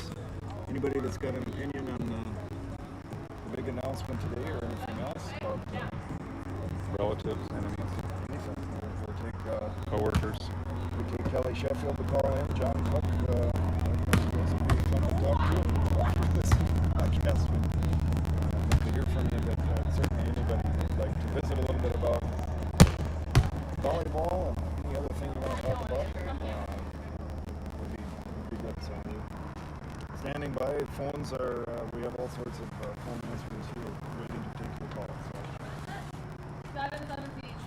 anybody that's got an opinion on the big announcement today or anything else. Relatives, enemies, Anything. We'll take coworkers. we take Kelly Sheffield to call in, John Cook. It's a big fun to talk to this podcast. To hear from you, but certainly anybody would like to visit a little bit about volleyball and any other thing you want to talk about would be good. So we're standing by. Phones are, we have all sorts of phone answers here ready to take your call. So. 7 feet.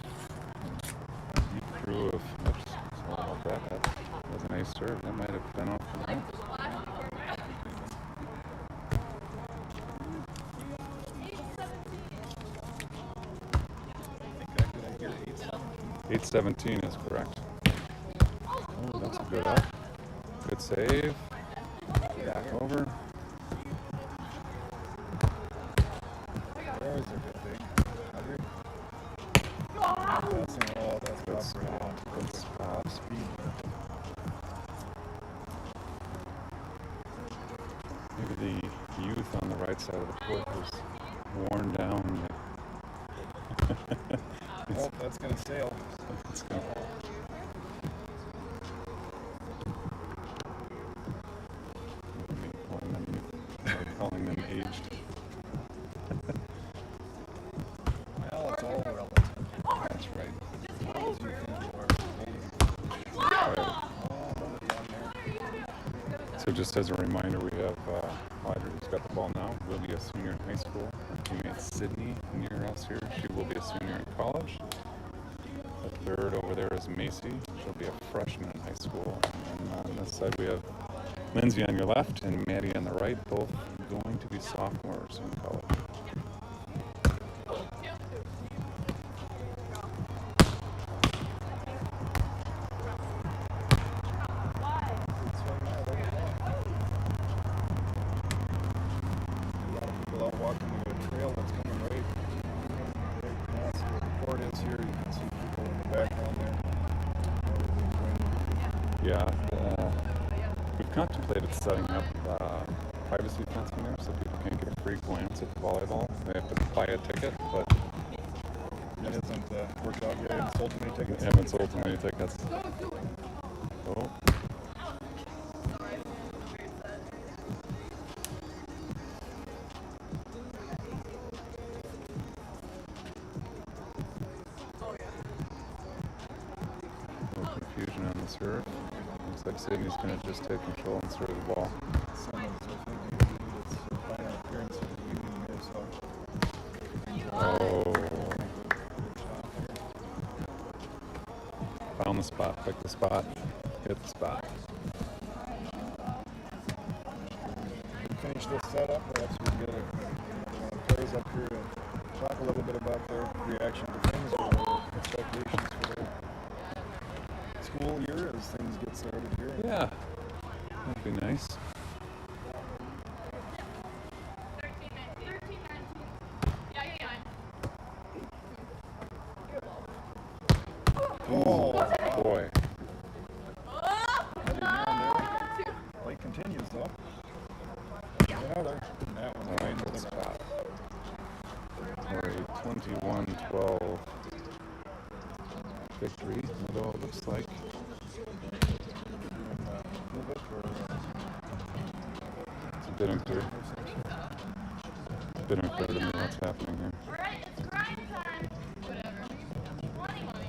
Deep crew of, oops, sorry about that. That was a nice serve. That might have been off the line. 8-17 is correct. Oh, that's a good up. Good save. Back over. Where is it? Oh, that's Good spot. Good spot. Speed. Maybe the youth on the right side of the court was worn down. Oh, that's going to sail. It's gonna calling So just as a reminder, we have Audrey who's got the ball now. Will be a senior in high school. Our teammate Sydney near us here. She will be a senior in college. The third over there is Macy. She'll be a freshman in high school. And on this side we have Lindsay on your left and Maddie on the right, both going to be sophomores in college. Yeah, we've contemplated setting up privacy fencing there so people can't get a free glance at the volleyball. They have to buy a ticket, but it hasn't worked out yet. Haven't sold too many tickets. Haven't sold too many tickets. Oh. No confusion on the serve. Looks like Sydney's going to just take control and serve the ball. Oh. Found the spot, pick the spot, hit the spot. Finish this setup, perhaps we can get players up here to talk a little bit about their reaction to things or their expectations for their school year as things get started here. Yeah, that'd be nice. Oh, boy. Play continues, though. Yeah, that one. Right to the spot. For a 21-12 victory, although it looks like. It's a bit unclear. A bit unclear to me what's happening here. Alright, it's grind time. Whatever. 20 money.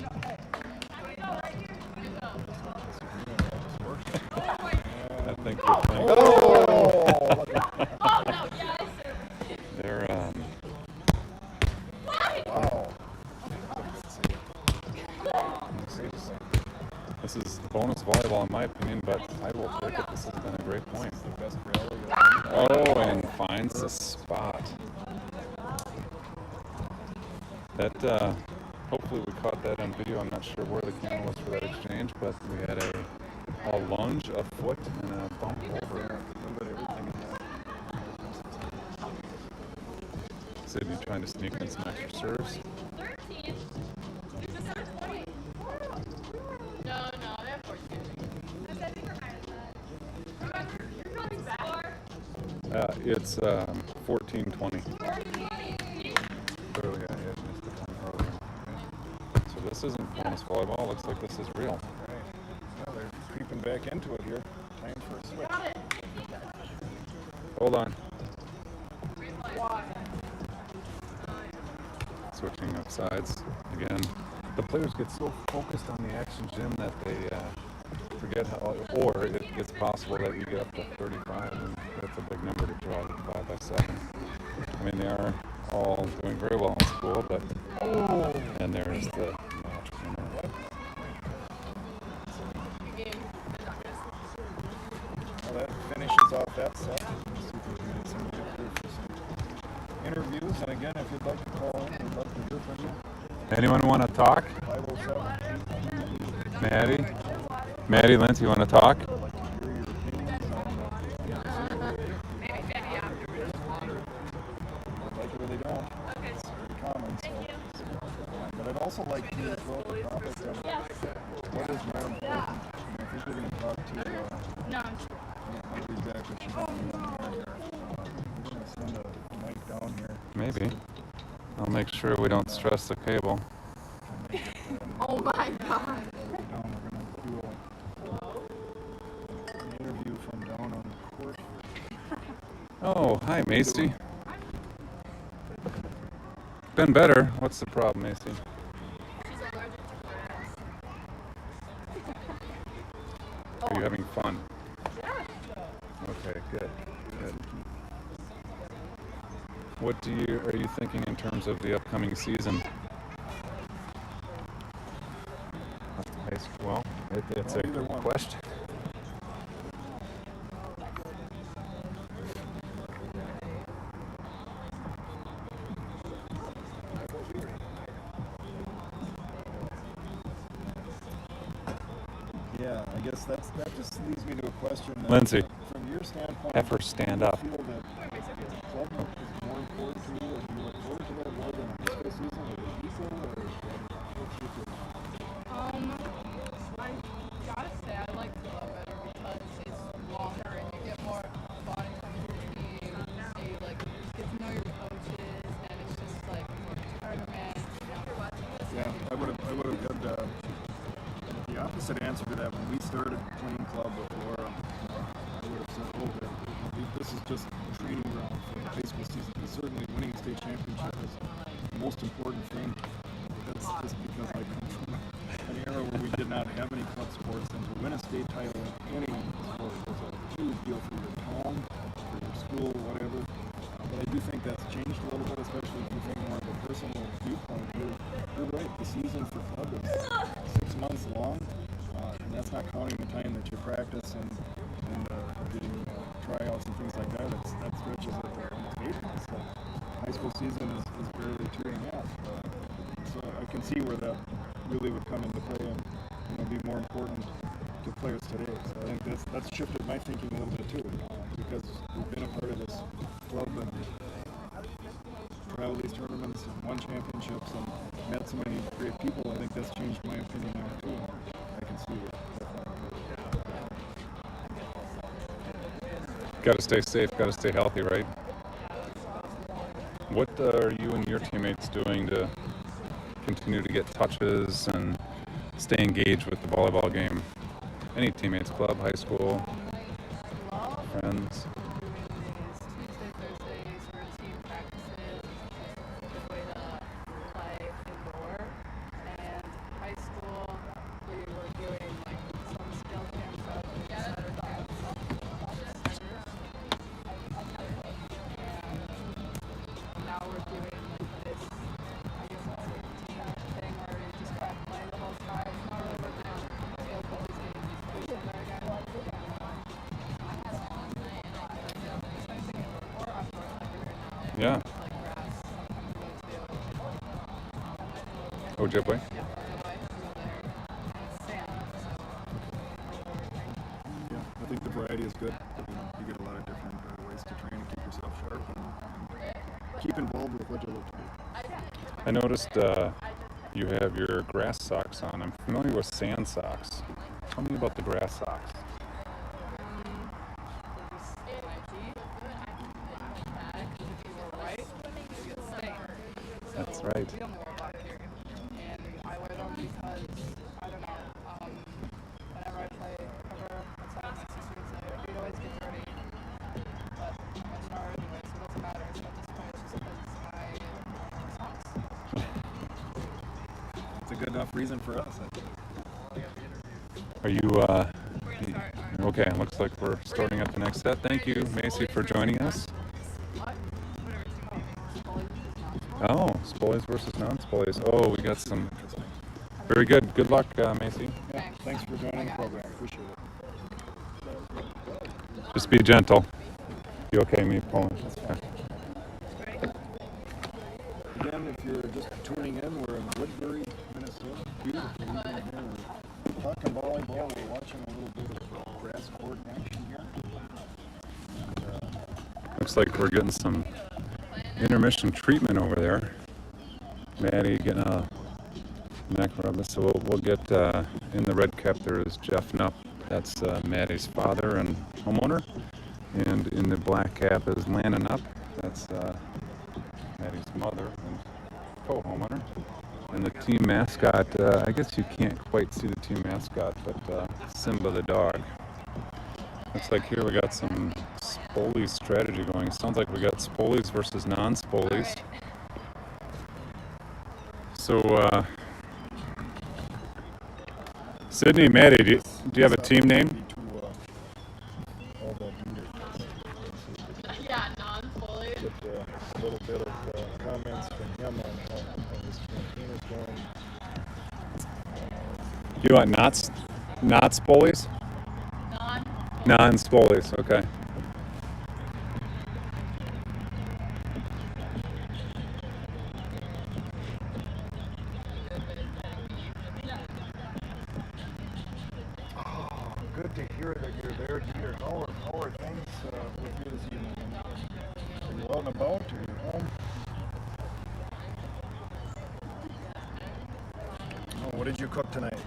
I think we're playing. Oh no, yes. They're Wow. This is bonus volleyball in my opinion, but I will take it. This has been a great point. Oh, and finds the spot. That hopefully we caught that on video. I'm not sure where the camera was for that exchange, but we had a lunge, a foot, and a bump over. Sydney trying to sneak in some extra serves. 13. No, they have 14. You're coming back. It's 14-20. Clearly I had missed the point earlier. So this isn't bonus volleyball. Looks like this is real. Well, they're creeping back into it here. Time for a switch. Hold on. Switching up sides again. The players get so focused on the action, Jim, that they forget how, or it's possible that you get up to 35, and that's a big number to draw to 5x7. I mean, they are all doing very well in school, but and there's the match winner. Well, that finishes off that set. Let's see if we can get somebody up here for some interviews. And again, if you'd like to call in, we'd love to hear from you. Anyone want to talk? 507. Maddie, Lindsay, you want to talk? I'd like to hear your opinions on like it or they don't. It's your comments. But I'd also like to throw out the topic of what is more important. I think we're going to talk to exactly what you're doing on here. We're going to send a mic down here. Maybe. I'll make sure we don't stress the cable. Oh my god. We're going to do an interview from down on the court. Oh, hi, Macy. Been better. What's the problem, Macy? She's allergic to grass. Are you having fun? Good. Good. What are you thinking in terms of the upcoming season? Well, it's a good question. Yeah, I guess that just leads me to a question. Lindsay, from your standpoint, have her stand up. do you feel that the club is more important to you, or do you look forward to that more than the high school season, or the equal, or what's your take? I gotta say I like club better because it's longer and you get more bonding time with your team. And you like get to know your coaches, and it's just like tournament. Yeah, I would have had the opposite answer to that when we started playing club with Laura. I would have said, oh, this is just a training ground for the high school season. And certainly winning a state championship is the most important thing. That's just because I come from an era where we did not have any club sports, and to win a state title in any sport was a huge deal for your town, for your school, whatever. But I do think that's changed a little bit, especially if you think more of a personal viewpoint. You're right, the season for club is 6 months long, and that's not counting the time that you practice and getting tryouts and things like that. That stretches it almost 8 months. So high school season is barely 2.5. So I can see where that really would come into play and be more important to players today. So I think that's shifted my thinking a little bit too, because we've been a part of this club and traveled these tournaments and won championships and met so many great people. I think that's changed my opinion on it too. I can see it. Got to stay safe, got to stay healthy, right? What are you and your teammates doing to continue to get touches and stay engaged with the volleyball game? Any teammates, club, high school, friends? Tuesday, Thursdays for team practices. It's a way to play indoor. And high school, we were doing like some skill camps out with setter dogs, setters. And now we're doing like this, I guess it's like a team thing where you just kind of play the whole time. It's not really working on skill, but just getting used to each other again. Yeah. Ojibwe? Yeah, I think the variety is good. You get a lot of different ways to train and keep yourself sharp and keep involved with what you look to do. I noticed you have your grass socks on. I'm familiar with sand socks. Tell me about the grass socks. That's right. And I wear them because, I don't know, whenever I play cover outside, my sister would say, you'd always get dirty. But I'm sure anyway, so it doesn't matter. So at this point, it's just because I socks. It's a good enough reason for us. Are you, We're going to start. okay, looks like we're starting up the next set. Thank you, Macy, for joining us. Oh, spolies versus non-spolies. Oh, we got some. Very good. Good luck, Macy. Yeah, thanks for joining the program. Appreciate it. Just be gentle. You okay, me pulling? Okay. Again, if you're just tuning in, we're in Woodbury, Minnesota. Beautiful evening here. We're talking volleyball. We're watching a little bit of grass court action here. And, Looks like we're getting some intermission treatment over there. Maddie getting a neck rub. So we'll get in the red cap. There is Jeff Knupp. That's Maddie's father and homeowner. And in the black cap is Lana Knupp. That's Maddie's mother and co-homeowner. And the team mascot, I guess you can't quite see the team mascot, but Simba the dog. Looks like here we got some Spolies strategy going. Sounds like we got Spolies versus non-Spolies. So, Sydney, Maddie, do you have a team name? You want not Spolies? Non-Spolies, okay. Oh, good to hear that you're there, Dieter. How are things with you this evening? Are you out and about? Are you home? Oh, what did you cook tonight?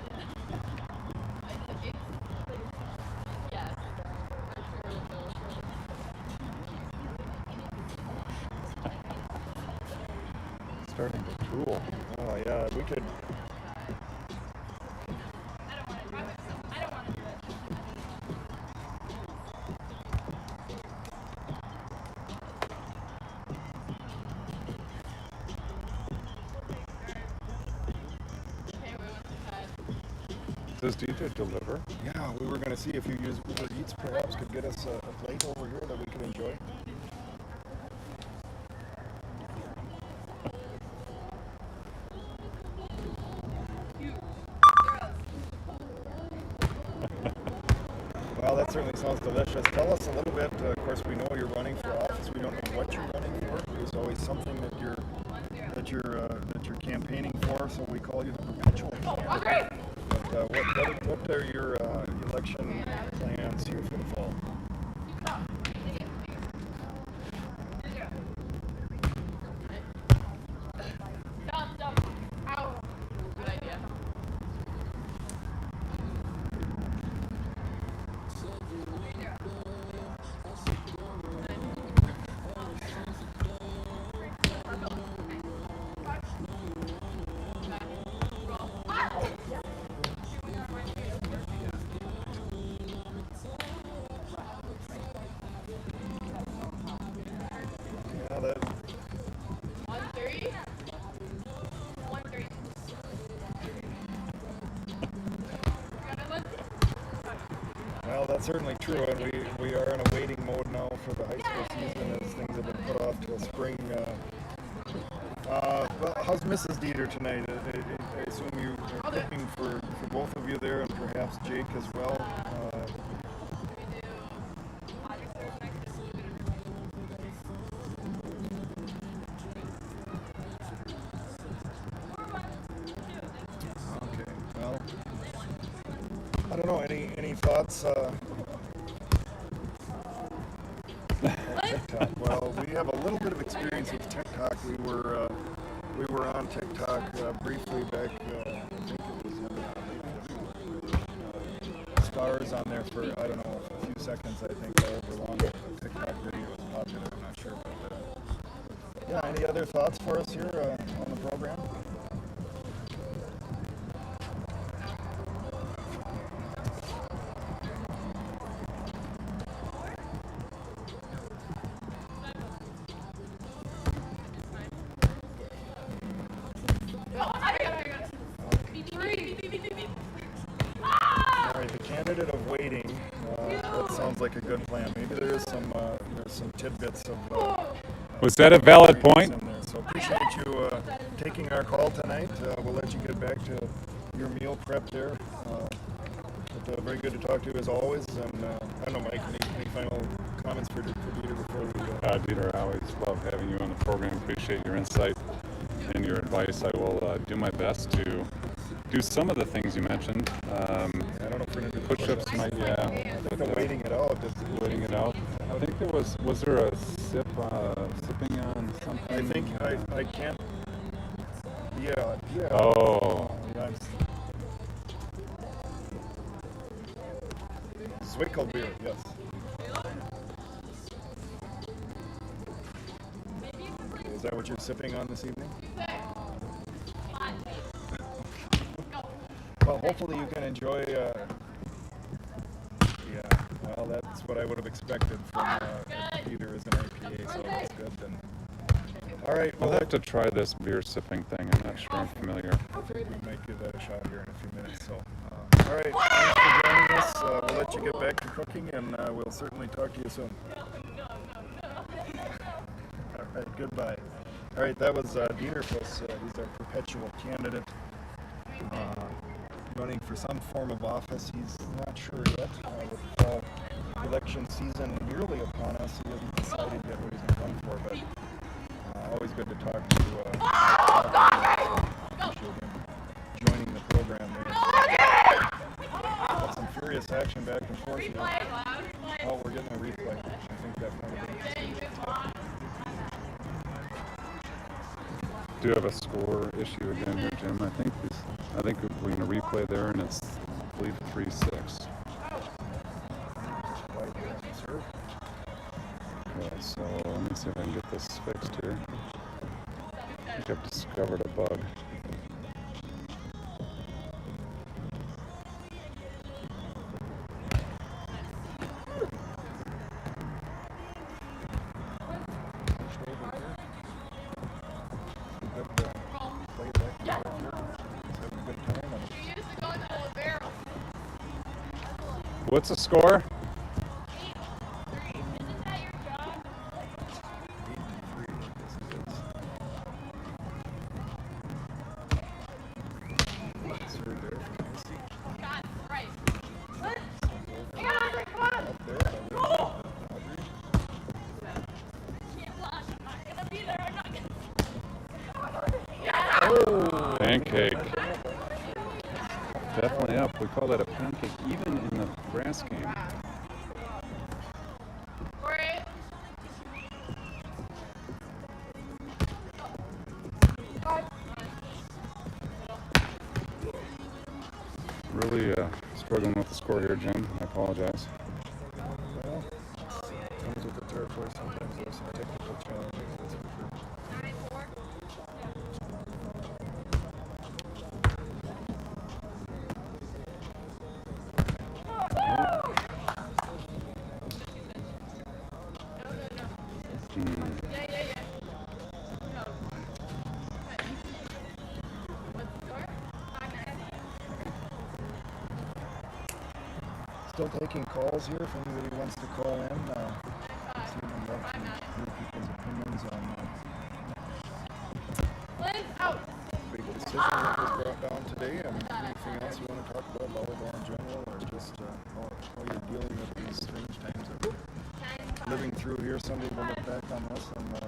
Starting to drool. Oh yeah, we could. Does DJ deliver? Yeah, we were going to see if you use Uber Eats perhaps could get us a plate over here that we could enjoy. Well, that certainly sounds delicious. Tell us a little bit. Of course, we know you're running for office. We don't know what you're running for. There's always something that you're campaigning for. So we call you the perpetual candidate. But what are your election plans here for the fall? Well, that's certainly true, and we are in a waiting mode now for the high school season as things have been put off till spring. Well, how's Mrs. Dieter tonight? I assume you are cooking for both of you there, and perhaps Jake as well. Okay, well, I don't know. Any thoughts? TikTok. Well, we have a little bit of experience with TikTok. We were on TikTok briefly back. I think it was stars on there for I don't know a few seconds. I think however long the TikTok video was popular. I'm not sure, but yeah. Any other thoughts for us here on the program? Alright, the candidate of waiting. That sounds like a good plan. Maybe there's some tidbits of. Was that a valid point? In there. So appreciate you taking our call tonight. We'll let you get back to your meal prep there. But, very good to talk to you as always. And I don't know, Mike, any final comments for Dieter before we go? Dieter, I always love having you on the program. Appreciate your insight and your advice. I will do my best to do some of the things you mentioned. I don't know if we're going to do push-ups. Might, yeah. I think waiting it out. Waiting it out. I think there was there a sipping on something? I think I can't. Yeah. Oh. Zwickel beer, yes. Is that what you're sipping on this evening? Well, hopefully you can enjoy. Well, that's what I would have expected from Peter as an IPA, so that's good. Then. All right, I'll have to try this beer sipping thing. I'm not sure I'm familiar. We might give that a shot here in a few minutes. So, all right, thanks for joining us. We'll let you get back to cooking, and we'll certainly talk to you soon. All right, goodbye. All right, that was Dieter. He's our perpetual candidate. running for some form of office. He's not sure yet. With fall election season nearly upon us, he hasn't decided yet what he's going to run for, but always good to talk to appreciate him joining the program there. Got some furious action back and forth here. Oh, we're getting a replay. I think that might have been Do have a score issue again here, Jim. I think we're going to replay there, and it's, I believe, 3-6. Okay, so let me see if I can get this fixed here. I think I've discovered a bug. What's the score? 8-3. Isn't that your job? 8-3. God, right. What? Come on! Can't flash. I'm not gonna be there. I'm not gonna. Pancake. Definitely up. We call that a pancake even in the grass game. Really struggling with the score here, Jim. I apologize. Well, comes with the territory. Sometimes there's some technical challenges, that's for sure. Still taking calls here if anybody wants to call in. See if we'd love to hear people's opinions on big decision that was brought down today. And anything else you want to talk about, volleyball in general, or just how you're dealing with these strange times that we're living through here. Someday we'll look back on this and move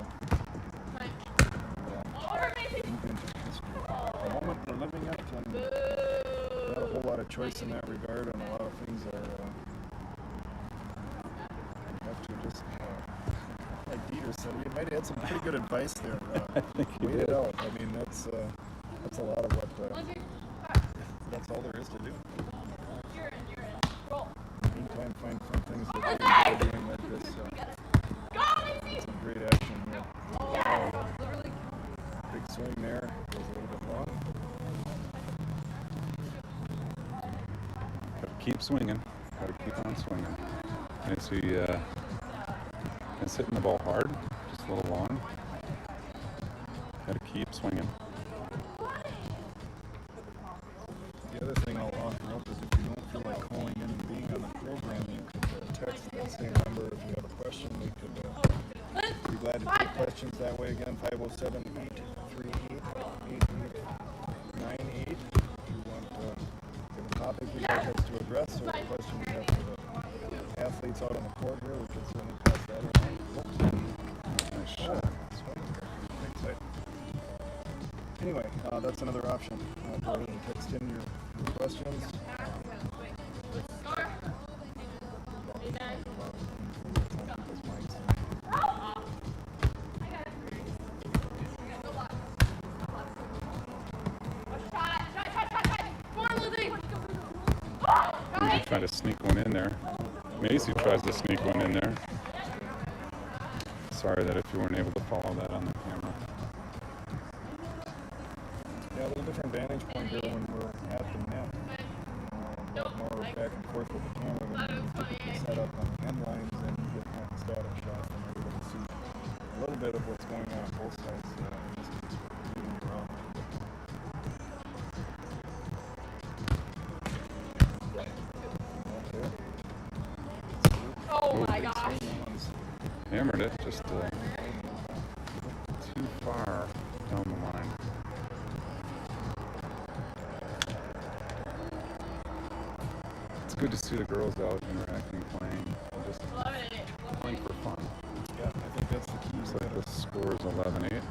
into history. The moment we're living it, and not a whole lot of choice in that regard, and a lot of things are have to just like Dieter said, he might have had some pretty good advice there. I think he wait did. it out. I mean, that's a lot of what that's all there is to do. Meantime, find some things that we're doing like this. Some great action here. Big swing there. Goes a little bit long. Gotta keep swinging. Gotta keep on swinging. And so he is hitting the ball hard, just a little long. Gotta keep swinging. The other thing I'll offer up is if you don't feel like calling in and being on the program, you could text that same number if you have a question. We could be glad to take questions that way. Again, 507-838-8898. If you want to give a topic you'd like us to address or a question you have for the athletes out on the court here, we could certainly pass that around. Nice shot. Anyway, that's another option. Go ahead and text in your questions. He's trying to sneak one in there. Macy tries to sneak one in there. Sorry that if you weren't able to follow that on the camera. Yeah, a little different vantage point here when we're at the net. A lot more back and forth with the camera when you typically set up on the end lines and you get kind of static shots and you're able to see a little bit of what's going on both sides. In this case, we're moving around. Oh my gosh. Hammered it, just too far down the line. it's good to see the girls out interacting, playing, just playing for fun. Yeah, I think that's the key. Looks like the score is 11-8.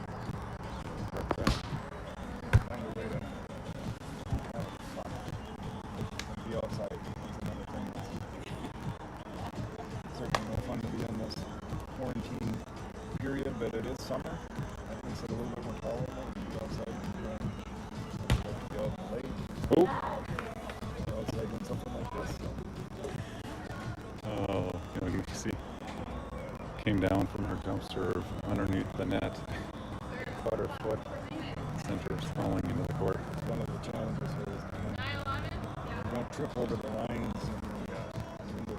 Find a way to have fun. Be outside. That's another thing. It's certainly no fun to be in this quarantine period, but it is summer. I think it's a little bit more tolerable to be outside and be out late. Oh! Be outside doing something like this. So. Oh, you know, you see, came down from her jump serve underneath the net, caught her foot, sent her falling into the court. One of the challenges here is don't trip over the lines and the window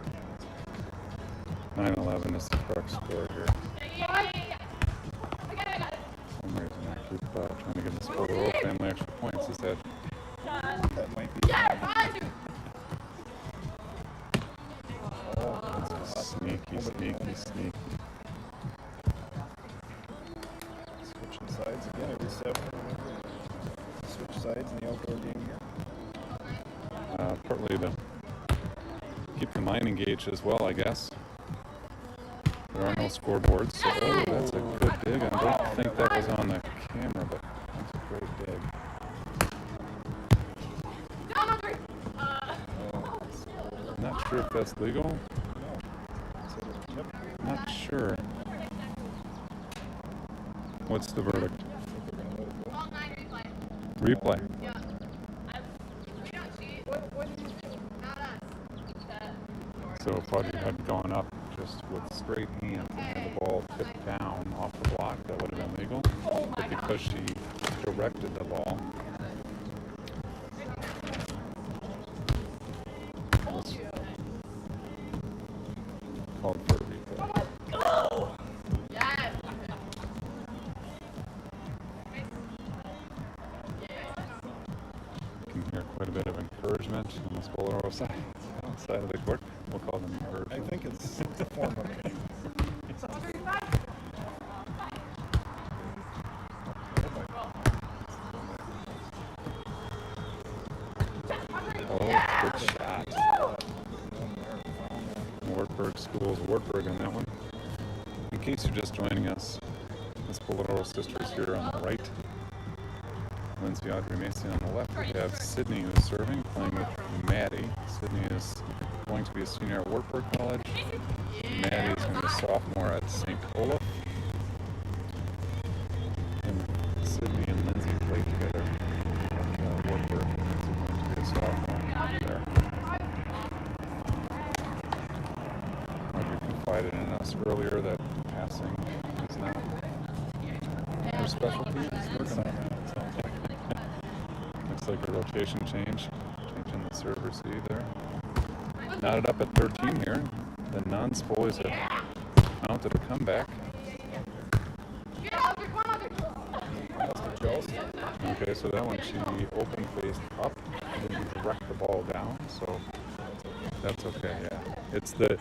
cans. 9-11 is the correct score here. For some reason, I keep trying to give the Spolidoro family extra points instead. That might be. Sneaky. Switching sides again every 7. Switch sides in the outdoor game here. Partly to keep the mind engaged as well, I guess. There are no scoreboards, so that's a good dig. I don't think that was on the camera, but that's a great dig. Not sure if that's legal. Not sure. What's the verdict? Replay. So if Audrey had gone up just with straight hands and had the ball tipped down off the block, that would have been legal. But because she directed the ball, called for a replay. You can hear quite a bit of encouragement on the Spolidoro side of the court. We'll call them I encouragement. think it's a form of it. Oh, good shot. Wartburg Schools, Wartburg on that one. In case you're just joining us, the Spolidoro sisters here on the right. Lindsay, Audrey, Macy on the left. We have Sydney who's serving, playing with Maddie. Sydney is going to be a senior at Wartburg College. Maddie is going to be a sophomore at St. Olaf. And Sydney and Lindsay played together at Wartburg. Lindsay going to be a sophomore there. Audrey confided in us earlier that passing is not her specialty. Working on that. Looks like a rotation change. Changing the serve receive there. Knotted up at 13 here. The non-Spolies have mounted a comeback. Okay, so that one she open faced up and then direct the ball down, so that's okay, yeah. It's the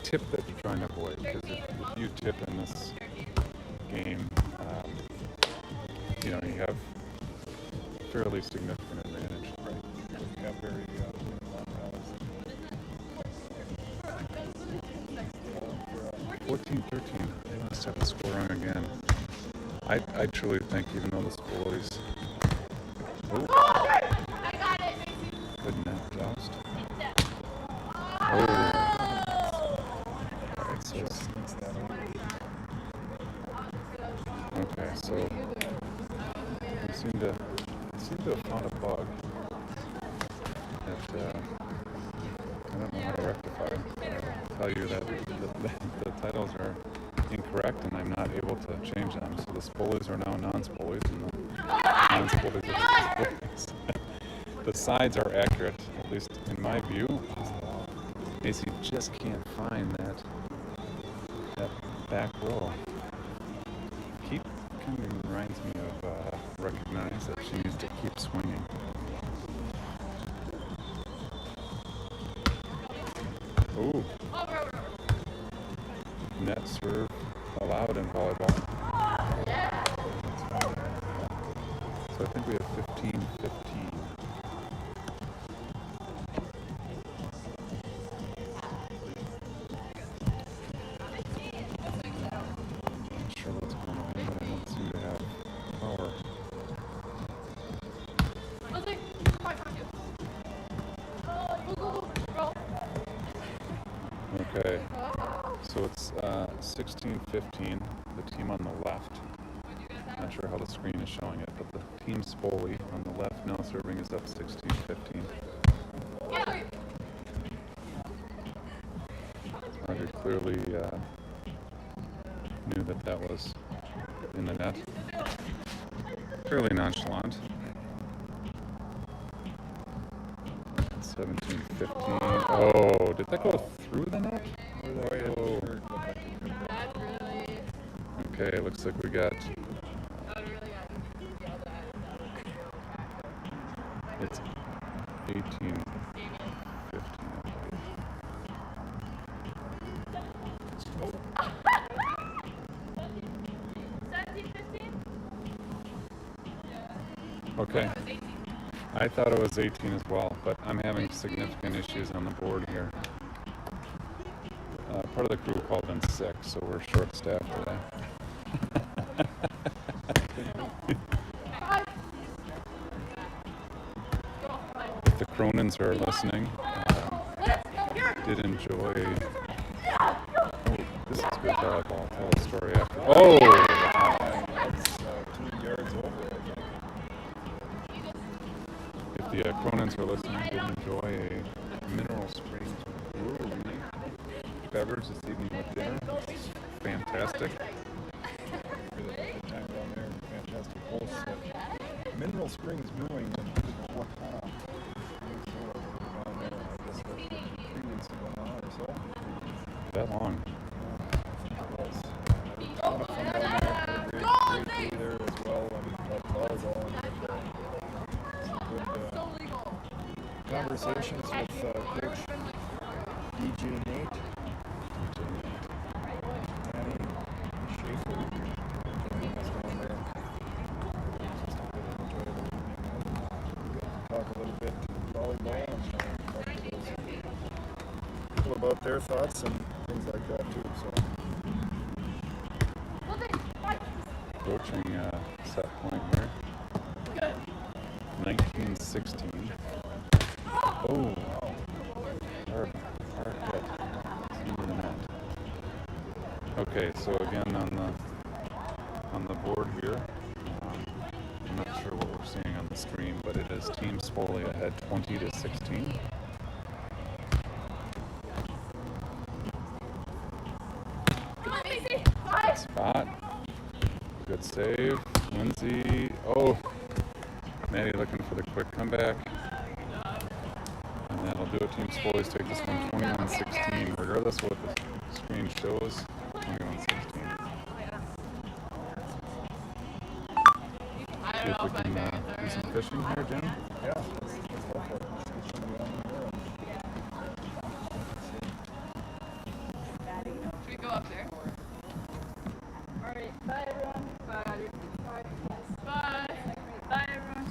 tip that you're trying to avoid, because if you tip in this game, you know, you have fairly significant advantage. Right. You have very long balance. 14-13. They must have the score wrong again. I truly think, even though the Spolies. Oh! Good net joust. Oh! Alright, so okay, so we seem to have found a bug that I don't know how to rectify. I'll tell you that the titles are incorrect and I'm not able to change them. So the Spolies are now non-Spolies and the non-Spolies are Spolies. The sides are accurate, at least in my view. Macy just can't find that back row. Keep kind of reminds me of recognize that she needs to keep swinging. Ooh. Net serve allowed in volleyball. So I think we have 15-15. Okay, so it's 16-15. The team on the left. Not sure how the screen is showing it, but the team Spoli on the left now serving is up 16-15. Audrey clearly knew that that was in the net. Fairly nonchalant. 17-15. Oh, did that go through the net? Oh. Okay, looks like we got. It's 18-15. Okay. I thought it was 18 as well, but I'm having significant issues on the board here. Part of the crew called in sick, so we're short-staffed today. If the Cronins are listening, did enjoy. Oh, this is good volleyball. Tell a story after. Oh! That's 2 yards over. If the Cronins are listening, did enjoy a mineral springs brewery beverage this evening with dinner. It's fantastic. Good time down there. Fantastic hosts at Mineral Springs Brewing in Waukana. Down there, I guess, 3 weeks ago now or so. That long. I think it was. A lot of fun down there. Great crew there as well. And volleyball and good conversations with Coach DJ Nate. Danny Schaefer. Joining us down there. Just a good enjoyable evening. Talk a little bit volleyball and talk to those people about their thoughts and things like that too. So. Approaching set point here. 19-16. Oh, hard hit. Into the net. Okay, so again on the board here, I'm not sure what we're seeing on the screen, but it is Team Spoli ahead 20-16. Spot. Good save. Lindsay. Oh, Maddie looking for the quick comeback. And that'll do it. Team Spoli's take this one 21-16. Regardless of what the screen shows, 21-16. See if we can do some fishing here, Jim. Yeah, let's go for it. Let's get somebody on there. Should we go up there? Alright, bye everyone. Bye. Bye. Bye everyone.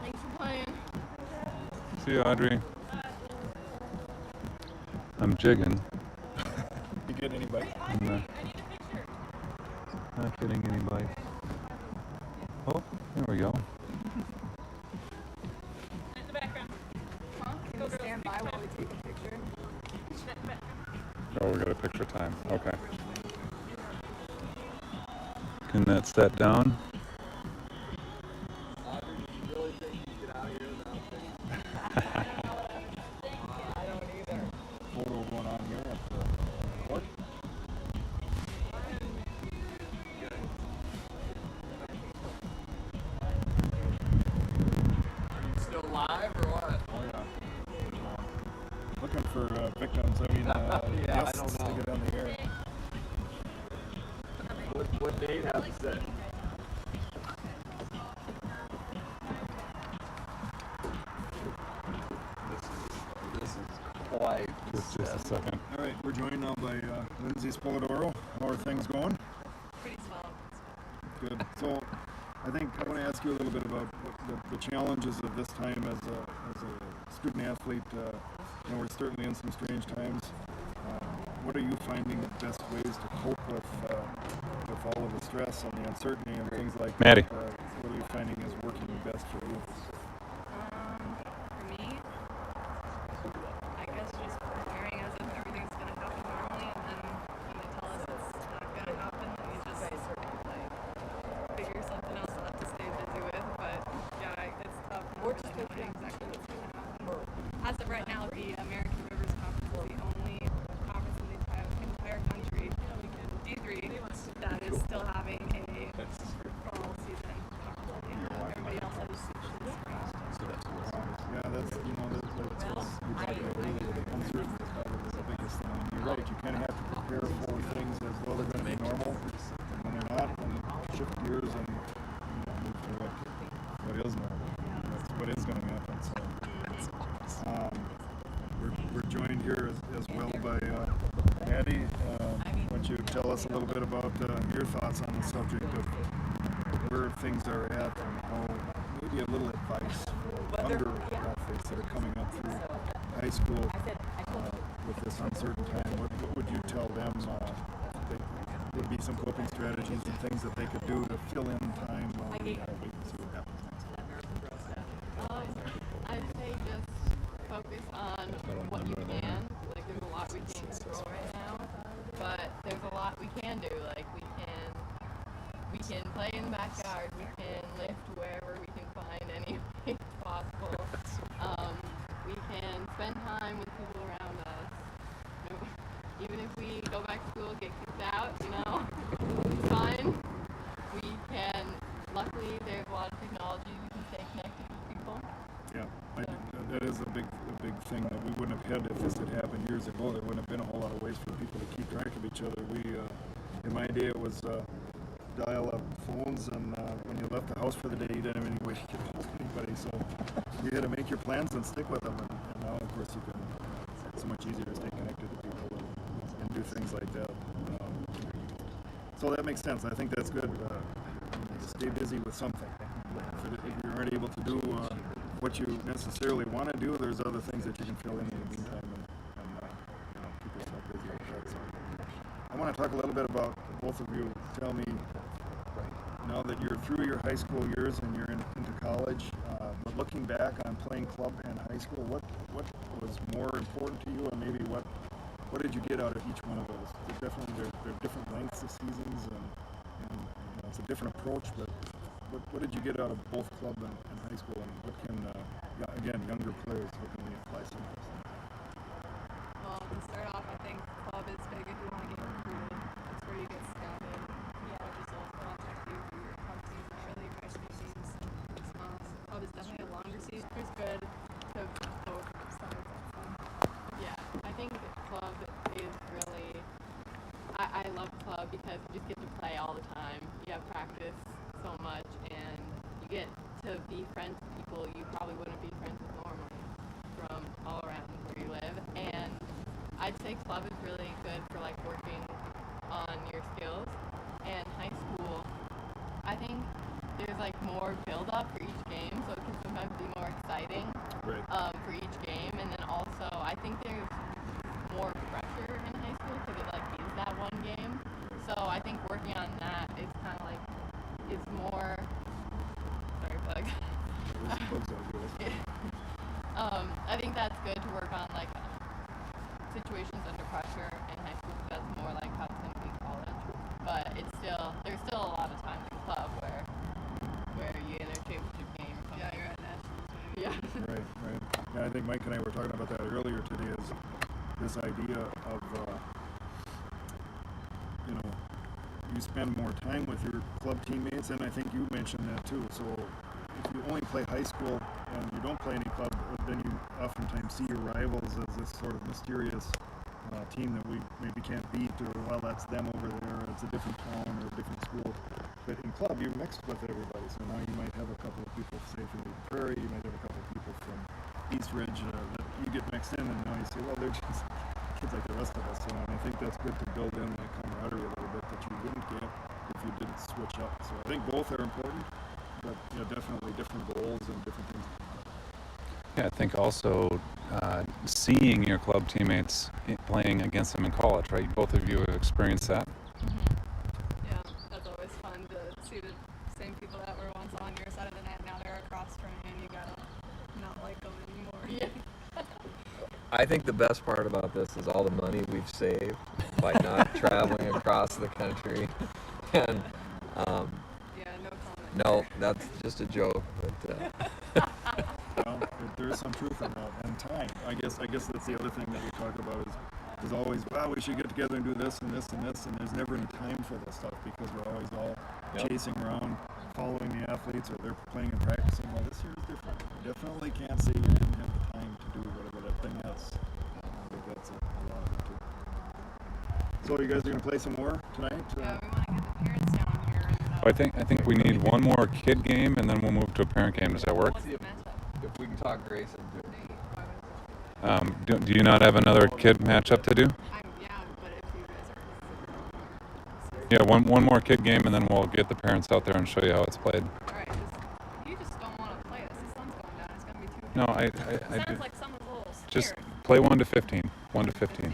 Thanks for playing. See you, Audrey. I'm jigging. You get anybody? I'm not getting any bites. Oh, there we go. In the background. Huh? Can you stand by while we take a picture? Oh, we got a picture time. Okay. Can that set down? Photo going on here at the court. Still live or what? Oh yeah. Looking for victims. I mean, Yeah, I guests don't to know. get on the air. What Nate have to say? This is quite. Just a second. All right, we're joined now by Lindsay Spolidoro. How are things going? Pretty small. Good. So, I think I want to ask you a little bit about the challenges of this time as a student athlete. We're certainly in some strange times. What are you finding the best ways to cope with all of the stress and the uncertainty and things like Maddie. that? What are you finding is working best for you? For me, I guess just preparing as if everything's gonna go as of right now, the American Rivers Conference is the only conference in the entire country, D3, that is still having a fall season. Everybody else has Yeah, that's what's you're talking about earlier. The uncertainty is probably the biggest thing. And you're right. You kind of have to prepare for things as though they're going to be normal, and when they're not, and shift gears and move to what is normal. That's what is going to happen. So, we're joined here as well by Maddie. Why don't you tell us a little bit about your thoughts on the subject of where things are at and how maybe a little advice for younger athletes that are coming up through high school with this uncertain time. What would you tell them? Would be some coping strategies and things that they could do to fill in time while we wait and see what happens next. I'd say just focus on what you can. Like, there's a lot we can't control right now, but there's a lot we can do. Like, we can play in the backyard. We can lift wherever we can find any way possible. We can spend time with people around us. Even if we go back to school, get kicked out, it's fine. We can. Luckily, there's a lot of technology. We can stay connected with people. Yeah, that is a big thing that we wouldn't have had if this had happened years ago. There wouldn't have been a whole lot of ways for people to keep track of each other. In my day, it was dial-up phones, and when you left the house for the day, you didn't have any way to get hold of anybody. So you had to make your plans and stick with them. And now, of course, it's so much easier to stay connected to people and do things like that. So that makes sense. I think that's good. Stay busy with something. If you aren't able to do what you necessarily want to do, there's other things that you can fill in the meantime and keep yourself busy with that. So I want to talk a little bit about both of you. Tell me, now that you're through your high school years and you're into college, but looking back on playing club and high school, what was more important to you, and maybe what did you get out of each one of those? They're different lengths of seasons, and it's a different approach, but what did you get out of both club and high school, and what can, again, younger players, what can we apply some of those things? Well, to start off, I think club is big if you want to get recruited. That's where you get scouted. Coaches will contact you for your club season, not really your high school seasons. Club is definitely a longer season. It's good to both sides. Yeah, I think club is really. I love club because you just get to play all the time. You have practice so much, and you get to be friends with people you probably wouldn't be friends with normally from all around where you live. And I'd say club is really good for like working on your skills. And high school, I think there's like more build up for each game, so it can sometimes be more exciting for each game. And then also, I think there's more pressure in high school because it like is that one game. So I think working on that is kind of like is more. Sorry, bugs. I think that's good to work on like situations under pressure in high school. That's more like how it's going to be in college. But there's still a lot of times in club where you get a championship game or something. Yeah, you're at nationals. Yeah. Right. Yeah, I think Mike and I were talking about that earlier today. Is this idea of you spend more time with your club teammates, and I think you mentioned that too. So if you only play high school and you don't play any club, then you oftentimes see your rivals as this sort of mysterious team that we maybe can't beat, or well, that's them over there, it's a different town or a different school. But in club, you're mixed with everybody. So now you might have a couple of people, say from the Prairie, you might have a couple of people from East Ridge that you get mixed in, and now you say, well, they're just kids like the rest of us. And I think that's good to build in that camaraderie a little bit that you wouldn't get if you didn't switch up. So I think both are important, but definitely different goals and different things. Yeah, I think also seeing your club teammates playing against them in college, right? Both of you have experienced that. Yeah, that's always fun to see the same people that were once on your side of the net. Now they're across from you, and you gotta not like them anymore. Yeah. I think the best part about this is all the money we've saved by not traveling across the country. And yeah, no comment. no, that's just a joke. But Well, there is some truth in that, and time. I guess that's the other thing that we talk about is always, wow, we should get together and do this and this and this, and there's never any time for this stuff because we're always all chasing around, following the athletes, or they're playing and practicing. Well, this year is different. We definitely can't say we didn't have the time to do whatever that thing is. I think that's a lot of it too. So you guys are gonna play some more tonight? Yeah, we want to get the parents down here. And, I think we need one more kid game, and then we'll move to a parent game. Does that work? what's the matchup? If we can talk Grayson too. Do you not have another kid matchup to do? Yeah, but if you guys are. Yeah, one more kid game, and then we'll get the parents out there and show you how it's played. Alright, you just don't want to play this. The sun's going down. It's going to be too No, I Sounds do. like someone's a little scared. Just play 1 to 15. 1 to 15.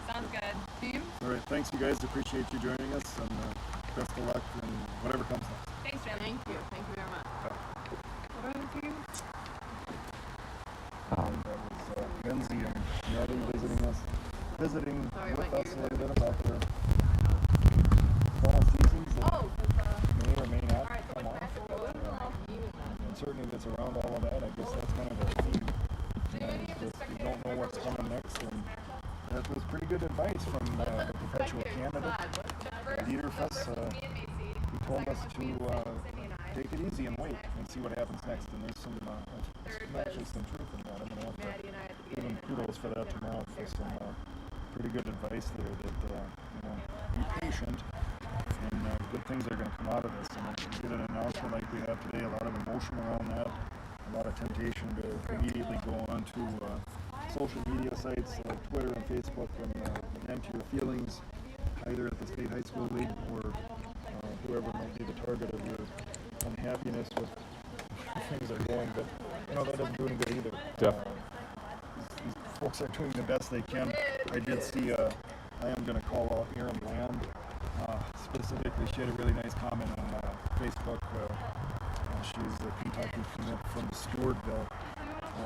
Sounds good. Team? All right, thanks you guys. Appreciate you joining us, and best of luck in whatever comes next. Thanks, Jen. Thank you. Thank you very much. What are the teams? That was Lindsay and Nelly visiting with us a little bit about their fall seasons that may or may not come off. And certainly that's around all of that. I guess that's kind of a theme. You don't know what's coming next, and that was pretty good advice from the perpetual candidate, Dieter Fuss. He told us to take it easy and wait and see what happens next. And there's actually some truth in that. I'm going to have to give him kudos for that tomorrow for some pretty good advice there that, be patient and good things are going to come out of this. And if you get an announcement like we have today, a lot of emotion around that, a lot of temptation to immediately go on to social media sites like Twitter and Facebook and vent your feelings either at the state high school league or whoever might be the target of your unhappiness with how things are going, but that doesn't do any good either. These folks are doing the best they can. I did see, I am going to call out Erin Land, specifically. She had a really nice comment on Facebook. She's a Kentucky commit from Stewartville,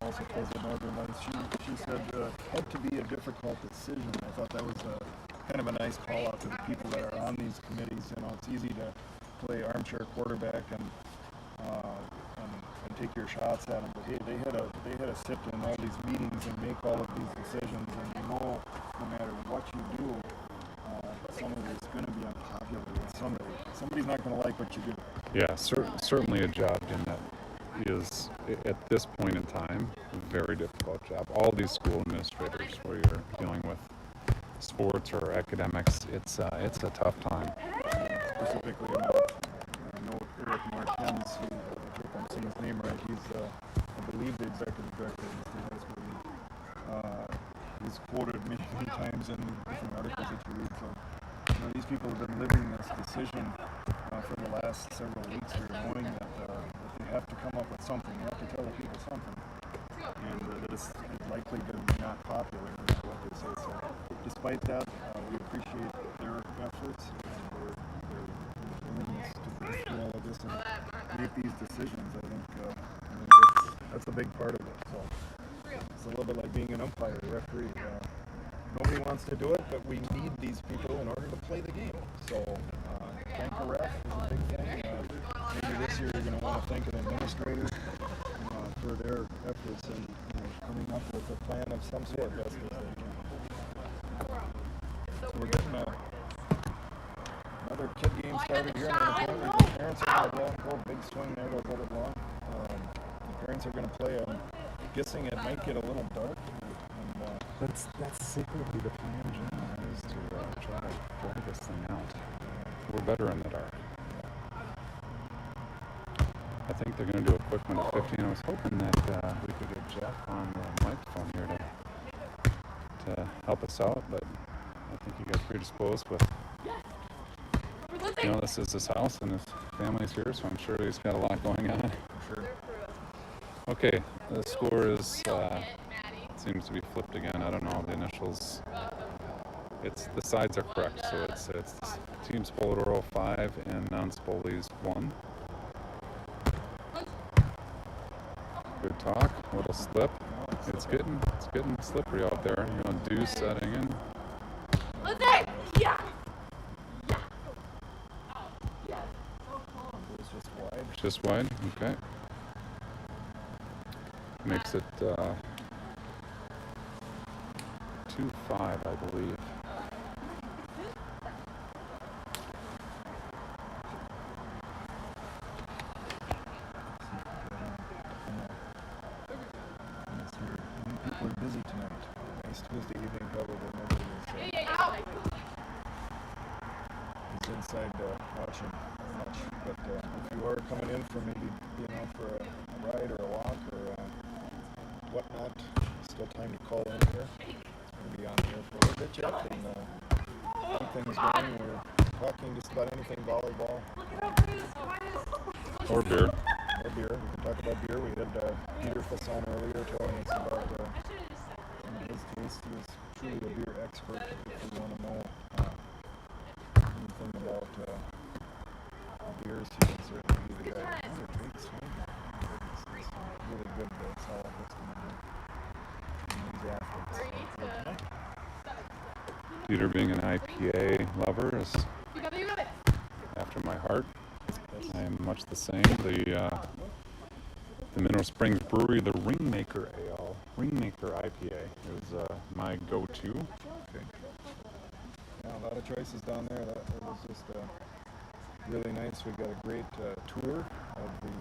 also plays at Northern Lights. She said it had to be a difficult decision. I thought that was kind of a nice call out to the people that are on these committees. It's easy to play armchair quarterback and take your shots at them. But hey, they had to sit in all these meetings and make all of these decisions, and no matter what you do, some of it's going to be unpopular with somebody. Somebody's not going to like what you do. Yeah, certainly a job, Jim, that is, at this point in time, a very difficult job. All these school administrators where you're dealing with sports or academics, it's a tough time. Specifically, I know Eric Martens, who, I hope I'm saying his name right, he's, I believe, the executive director of the State High School League. He's quoted many times in different articles that you read. So, these people have been living this decision for the last several weeks here, knowing that they have to come up with something. They have to tell the people something. And that it's likely to be not popular, is what they say. So, despite that, we appreciate their efforts and their willingness to go through all of this and make these decisions. I think that's a big part of it. So, it's a little bit like being an umpire, a referee. Nobody wants to do it, but we need these people in order to play the game. So, thank a ref is a big thing. Maybe this year you're going to want to thank an administrator for their efforts in coming up with a plan of some sort best as they can. So we're getting another kid game started here. The parents are going to go big swing there, goes let it long. The parents are going to play. I'm guessing it might get a little dark. That's secretly the plan, Jim, is to try to drag this thing out. We're better in the dark. I think they're going to do a quick one at 15. I was hoping that we could get Jeff on the microphone here to help us out, but I think you guys are predisposed with, this is his house and his family's here, so I'm sure he's got a lot going on. Sure. Okay, the score is, seems to be flipped again. I don't know the initials. The sides are correct, so it's Team Spolidoro 5 and non-Spolies 1. Good talk. Little slip. It's getting slippery out there. Dew setting in. Yeah. It's just wide. Just wide. Okay. Makes it 2-5, I believe. People are busy tonight. Nice Tuesday evening, probably nobody is inside watching much. But if you are coming in for maybe being out for a ride or a walk or whatnot, still time to call in here. We'll be on here for a little bit yet and keep things going. We're talking just about anything volleyball. Or beer. Or beer. We can talk about beer. We had Peter Fasson earlier telling us about in his case, he was truly a beer expert. If you want to know anything about beers, he can certainly be the guy. Another great swing. It's really good solid listing in these athletes. Peter, being an IPA lover, is after my heart. I am much the same. The Mineral Springs Brewery, the Ringmaker Ale, Ringmaker IPA is my go-to. Okay. Yeah, a lot of choices down there. That was just really nice. We got a great tour of the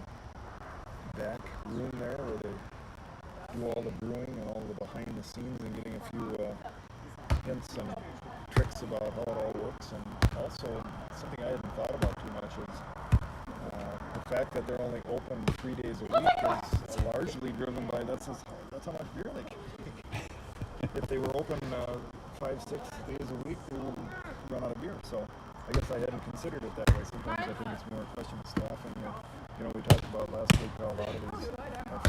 back room there where they do all the brewing and all the behind the scenes and getting a few hints and tricks about how it all works. And also something I hadn't thought about too much is the fact that they're only open 3 days a week is largely driven by that's how much beer they can make. If they were open 5-6 days a week, they would run out of beer. So I guess I hadn't considered it that way. Sometimes I think it's more a question of staffing. We talked about last week how a lot of these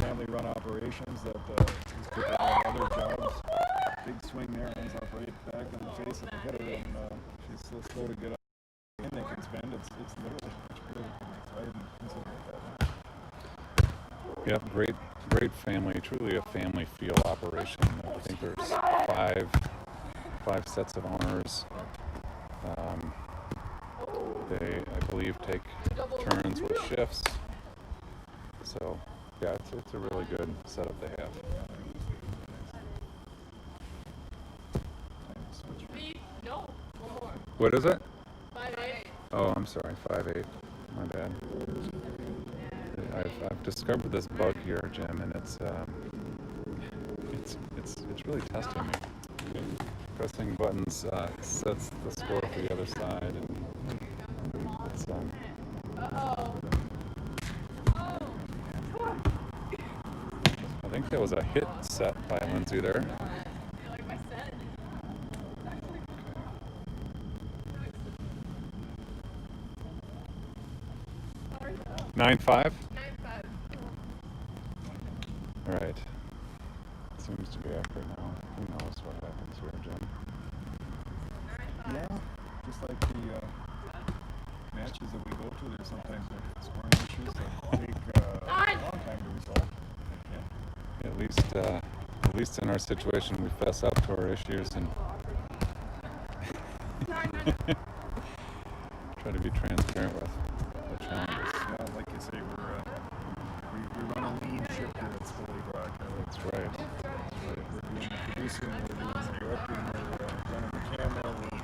family-run operations that these people have other jobs. Big swing there, ends up right back in the face of the hitter, and she's so slow to get up. And they can spend it's literally how much beer they can make. So I hadn't considered it that way. Yep, great family, truly a family feel operation. I think there's five sets of owners. They, I believe, take turns with shifts. So, yeah, it's a really good setup they have. What is it? 5'8". Oh, I'm sorry, 5'8". My bad. I've discovered this bug here, Jim, and it's really testing me. Pressing buttons sets the score for the other side, and it's I think that was a hit set by Lindsay there. 9-5? 9-5. Alright. Seems to be accurate now. Who knows what happens here, Jim? Yeah, just like the matches that we go to, there's sometimes scoring issues that take a long time to resolve. At least in our situation, we fess up to our issues and try to be transparent with the challenges. Yeah, like you say, we run a lean ship here at Spolidoro. That's right. We're doing the producing, we're doing the directing, we're running the camera, we're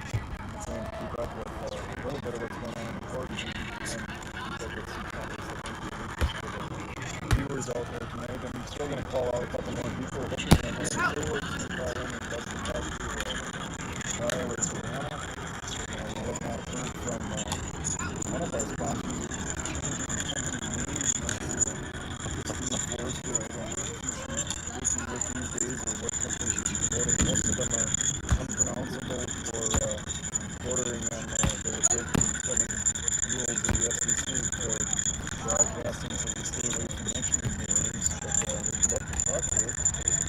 trying to keep up with a little bit of what's going on in the court, and keep up with some topics that might be of interest to the viewers out there tonight. I'm still going to call out a couple more people, hoping that one of the stewards can call in and does the talk to Kyle or Savannah. We have not heard from one of our sponsors. Most of them are unpronounceable for bordering on the 13-7 rules of the SEC for broadcasting, so we stay away from mentioning the names. But we'd love to talk to her.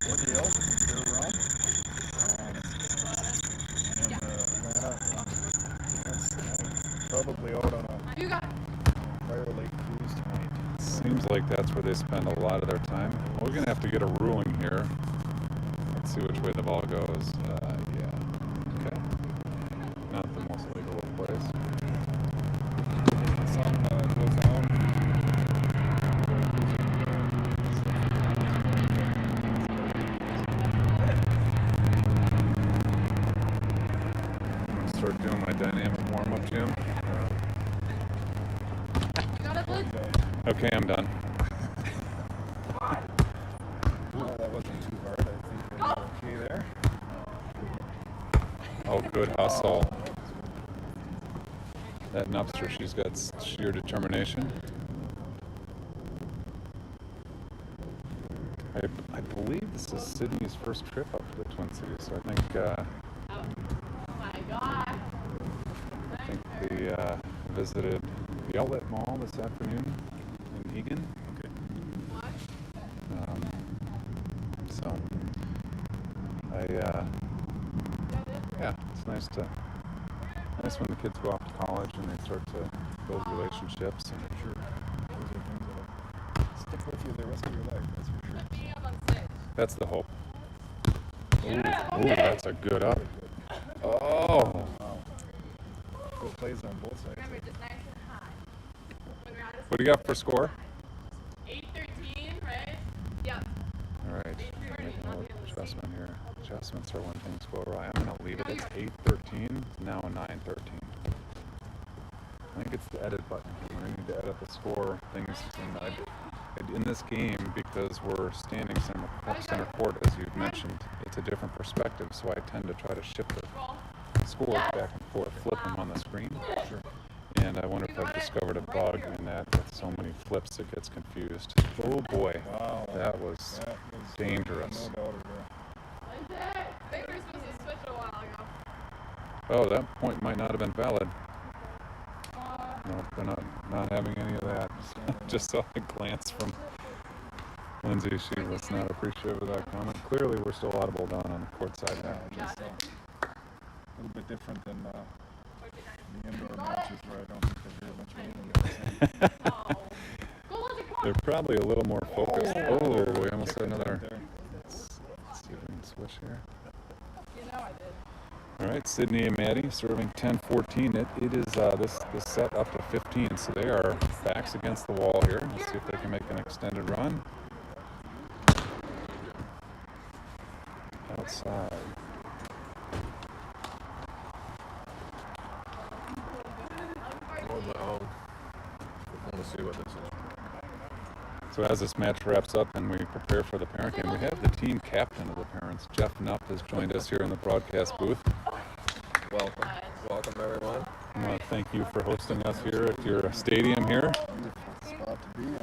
Anybody else is still around? And Atlanta probably out on a Fire Lake cruise tonight. Seems like that's where they spend a lot of their time. Well, we're going to have to get a ruling here. Let's see which way the ball goes. Yeah. Okay. Not the most legal of plays. The sun goes down. start doing my dynamic warm-up, Jim. Okay, I'm done. Well, that wasn't too hard. I think you're okay there. Oh, good hustle. That Nupster, she's got sheer determination. I believe this is Sydney's first trip up to the Twin Cities, so I think Oh my god. I think they visited the Outlet Mall this afternoon in Egan. Okay. So yeah, it's nice when the kids go off to college and they start to build relationships. And Sure. Those are things that'll stick with you the rest of your life, that's for sure. that's the hope. Ooh, that's a good up. Oh. Wow. Good plays on both sides. What do you got for score? 8-13, right? Yep. All right. Making a little adjustment here. Adjustments are when things go awry. I'm going to leave it. It's 8-13. Now 9-13. I think it's the edit button. When I need to edit the score things in this game, because we're standing center court, as you've mentioned, it's a different perspective. So I tend to try to shift the scores back and forth, flip them on the screen. Sure. And I wonder if I've discovered a bug in that with so many flips it gets confused. Oh boy, Wow. that was dangerous. No doubt there. I think we were supposed to switch a while ago. Oh, that point might not have been valid. No, they're not having any of that. Just saw a glance from Lindsay. She was not appreciative of that comment. Clearly, we're still audible down on the court side now. Just, a little bit different than the indoor matches where I don't think they hear much meaning. They're probably a little more focused. Oh, we almost had another. Let's see if we can switch here. You know I did. All right, Sydney and Maddie serving 10-14. It is this set up to 15, so they are backs against the wall here. Let's see if they can make an extended run. Outside. Let's see what this is. So as this match wraps up and we prepare for the parent game, we have the team captain of the parents, Jeff Nupp, has joined us here in the broadcast booth. Welcome. Welcome, everyone. I want to thank you for hosting us here at your stadium here. Spot to be in.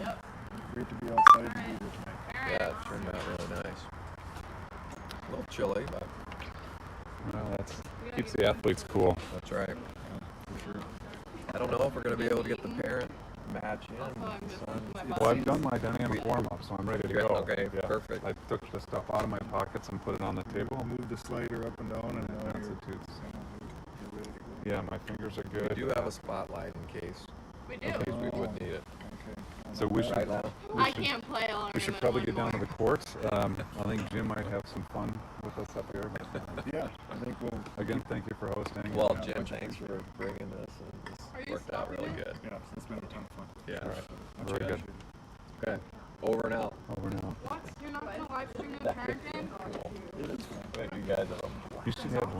Great to be outside and be here tonight. Yeah, it turned out really nice. A little chilly, but Well, that keeps the athletes cool. that's right. For sure. I don't know if we're going to be able to get the parent match in. Well, I've done my dynamic warm-up, so I'm ready to go. Okay, Yeah. perfect. I took the stuff out of my pockets and put it on the table. I'll move the slider up and down and now That's you're, the tooth. you're ready to go. Yeah, my fingers are We good. do have a spotlight in case We do. we would need it. Okay. So we should, Right now. I can't play longer we should than probably one get down to more. the court. I think Jim might have some fun with us up here. Yeah, I think we'll. Again, thank you for hosting. Well, Yeah, Jim, much thanks for appreciated. bringing this, and this Are you worked out really good. Yeah, it's been a ton of fun. Yeah. All right. Much Very good. appreciated. Okay, Over and out. over now. What? You're not going to live stream the parent game? Thank you guys. You should have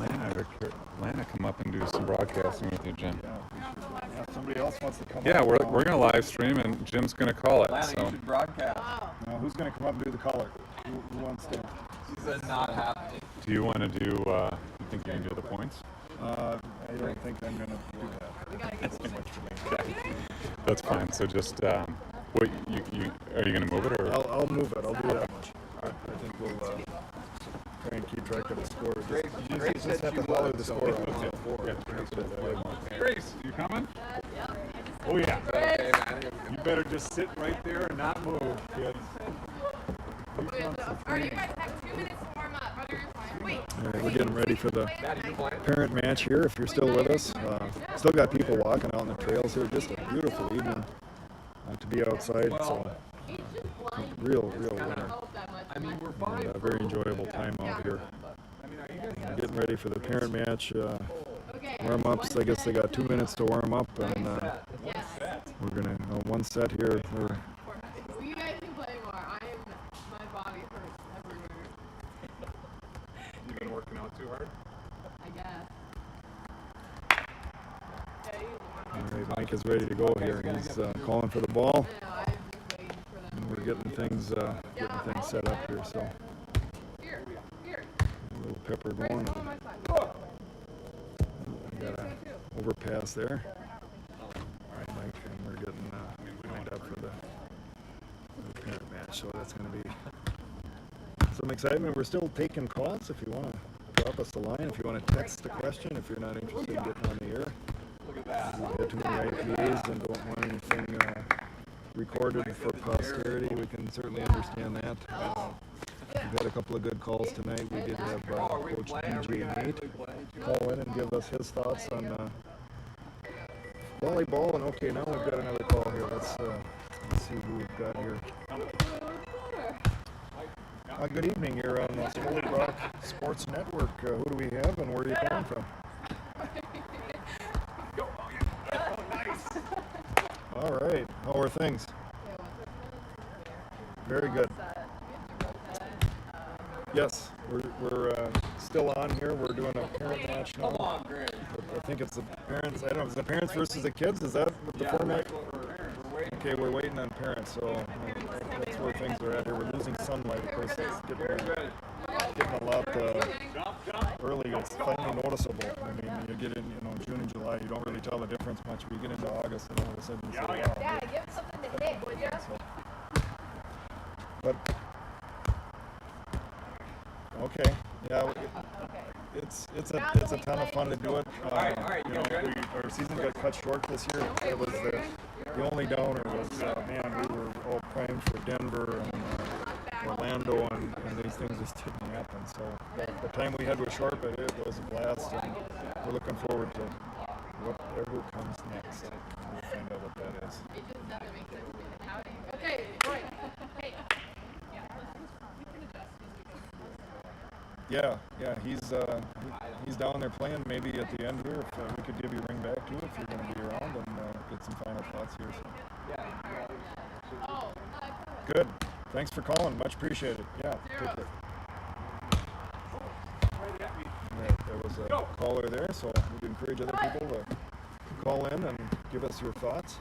Lana come up and do some broadcasting with you, Jim. Yeah, we should. Yeah, if somebody else wants to come Yeah, up. we're gonna live stream and Jim's gonna call it. Lana, you So should broadcast. Oh. Now, who's going to come up and do the color? Who wants to? She said not happening. do you want to do? You think you can do the points? I don't think I'm going to do that. That's too much for me. That's fine. So just what you are you gonna move it or? I'll move it. I'll do that much. I think we'll try and keep track of the score. Great Just that have you to follow would, the so score. Grace, you coming? Oh yeah. Okay, man. You better just sit right there and not move, kids. Alright, you guys have 2 minutes to warm up. Wait. All right, we're getting ready for the Maddie, you playing? parent match here. If you're still with us, still got people walking out on the trails here. Just a beautiful evening to be outside. So real winner. I mean, we're And, fine. very enjoyable time out here. Getting ready for the parent match. Warm ups. I guess they got 2 minutes to warm up, and we're gonna one set here. We're You guys can play more. My body hurts everywhere. You've been working out too hard. I guess. right, Mike is ready to go here. He's calling for the ball. And we're getting things set up here. So a little pepper going. We got an overpass there. All right, Mike, and we're getting lined up for the parent match. So that's going to be some excitement. We're still taking calls if you want to drop us a line, if you want to text the question, if you're not interested in getting on the air. We get too many IPAs and don't want anything recorded for posterity. We can certainly understand that. We've had a couple of good calls tonight. We did have Coach DJ Nate call in and give us his thoughts on volleyball. And okay, now we've got another call here. Let's see who we've got here. Good evening. You're on the Spolidoro Sports Network. Who do we have and where are you calling from? All right. How are things? Very good. Yes, we're still on here. We're doing a parent match now. I think it's the parents. I don't know. Is the parents versus the kids? Is that what the format? Okay, we're waiting on parents, so that's where things are at here. We're losing sunlight. Of course, it's getting a lot early. It's finally noticeable. I mean, when you get in, June and July, you don't really tell the difference much. But you get into August, and all of a sudden you say, wow. Yeah, give us something to hit, would you? But okay, yeah, it's a ton of fun to do it. Our season got cut short this year. It was the only downer was man, we were all praying for Denver and Orlando, and these things just didn't happen. So the time we had was short, but it was a blast, and we're looking forward to whatever comes next. We'll find out what that is. It just doesn't make sense to me. Okay, right. Hey. Yeah, he's down there playing. Maybe at the end here, if we could give you a ring back too, if you're going to be around, and get some final thoughts here. So. Good. Thanks for calling. Much appreciated. Yeah. Take care. Right, there was a caller there, so we'd encourage other people to call in and give us your thoughts.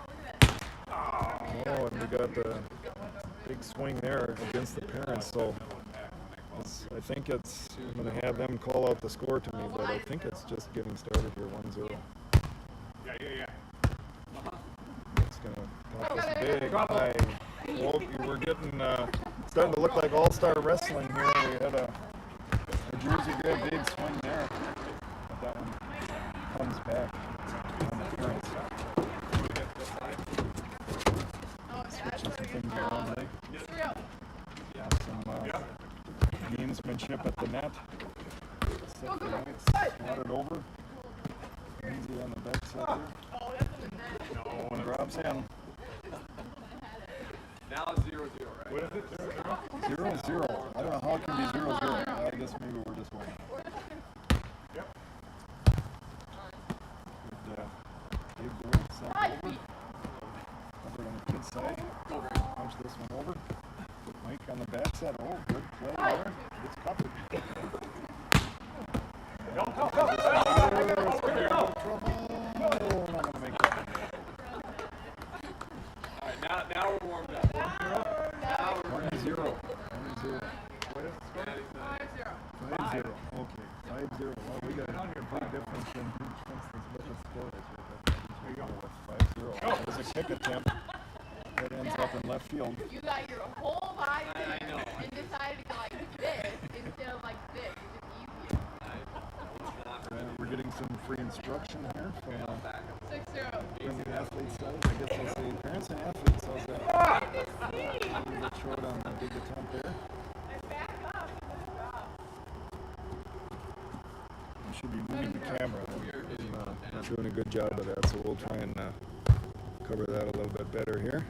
Oh, and we got the big swing there against the parents, so I think I'm going to have them call out the score to me, but I think it's just getting started here, 1-0. Yeah. It's going to pop us big high. Well, we're getting, starting to look like all-star wrestling here. We had a Jersey grab big swing there, but that one comes back on the parents. Switching some things around, right? Some gamesmanship at the net. Set the net, swat it over. Easy on the backside here. No one drops in. Now it's 0-0, right? What is it? 0-0. I don't know how it can be 0-0. I guess maybe we're just waiting. Yep. Good Dave there, sent over. Covered on the kid's side. Punch this one over. Mike on the backside. Oh, good play there. It's covered. Not gonna make that. All right, now we're warmed up. 1-0. What is the score? 5-0. Okay, 5-0. Well, we got a big difference in what the score is here. We go with 5-0. There's a kick attempt that ends up in left field. You got your whole body and decided to go like this instead of like this. It's just easier. We're getting some free instruction here from 6-0. the athletes side. I guess I'll say parents and athletes. How's that? A little bit short on the big attempt there. We should be moving the camera. I'm not doing a good job of that, so we'll try and cover that a little bit better here.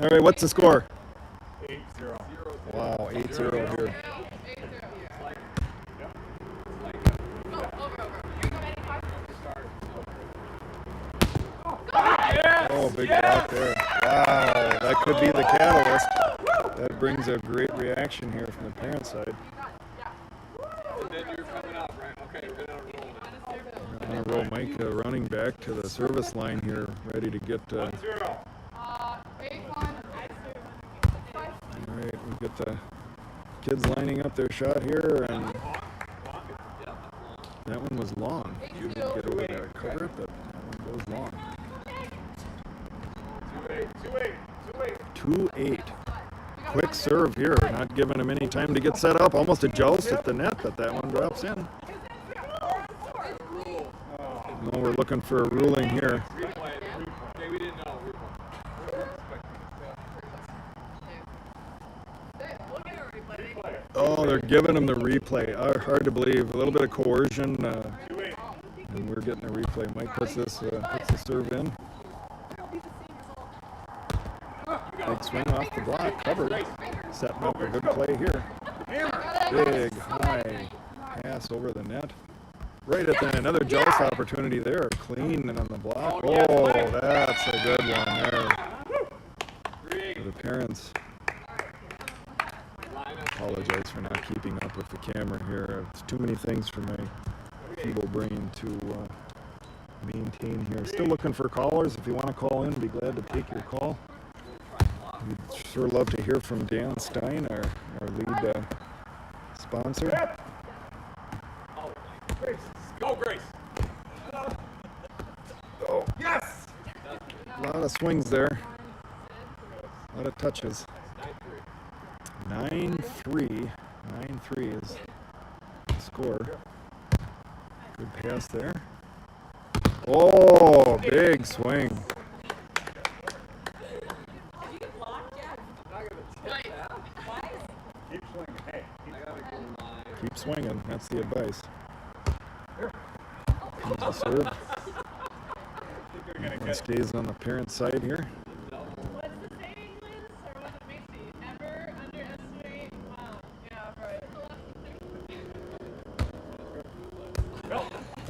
All right, what's the score? 8-0. Wow, 8-0 here. Oh, big block there. Wow, that could be the catalyst. That brings a great reaction here from the parent side. And then you're coming up, right? Okay, we're gonna roll now. We're gonna roll Mike running back to the service line here, ready to get. 1-0. All right, we get the kids lining up their shot here, and that one was long. You didn't get over there, cover it, but that one goes long. 2-8. Quick serve here, not giving him any time to get set up. Almost a joust at the net, but that one drops in. No, we're looking for a ruling here. Okay, we didn't know. Oh, they're giving him the replay. Hard to believe. A little bit of coercion, and we're getting a replay. Mike puts this puts the serve in. Big swing off the block, covered. Setting up a good play here. Big high pass over the net. Right at the another joust opportunity there. Clean and on the block. Oh, that's a good one there. For the parents. Apologize for not keeping up with the camera here. It's too many things for my feeble brain to maintain here. Still looking for callers. If you want to call in, be glad to take your call. We'd sure love to hear from Dan Stein, our lead sponsor. Go, Grace. Oh, yes! A lot of swings there. A lot of touches. 9-3. 9-3 is the score. Good pass there. Oh, big swing. Keep swinging. That's the advice. Here's the serve. One stays on the parent side here. What's the saying, Liz? Or was it Macy? Never underestimate mom. Yeah, right.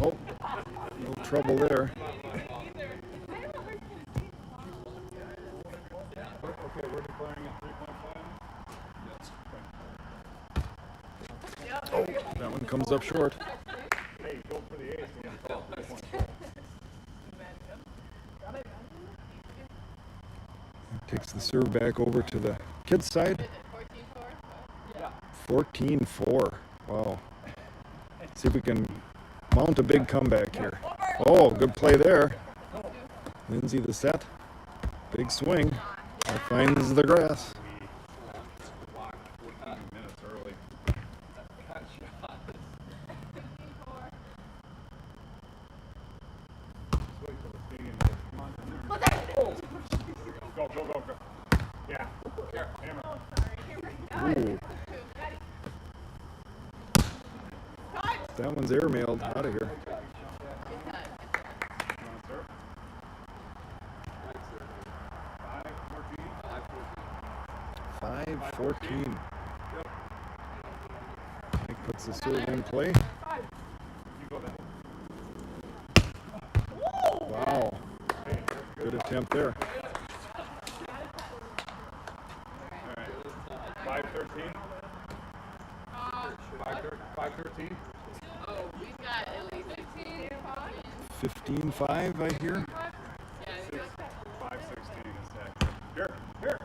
Oh, no trouble there. Oh, that one comes up short. Takes the serve back over to the kids' side. 14-4. Wow. See if we can mount a big comeback here. Oh, good play there. Lindsay the set. Big swing. That finds the grass. Ooh. That one's airmailed out of here. Five 14. Mike puts the serve in play. Wow. Good attempt there. 5-13. 5-13. Oh, we've got at least 15. 15-5, I hear. Yeah, 5-16 is that. Here.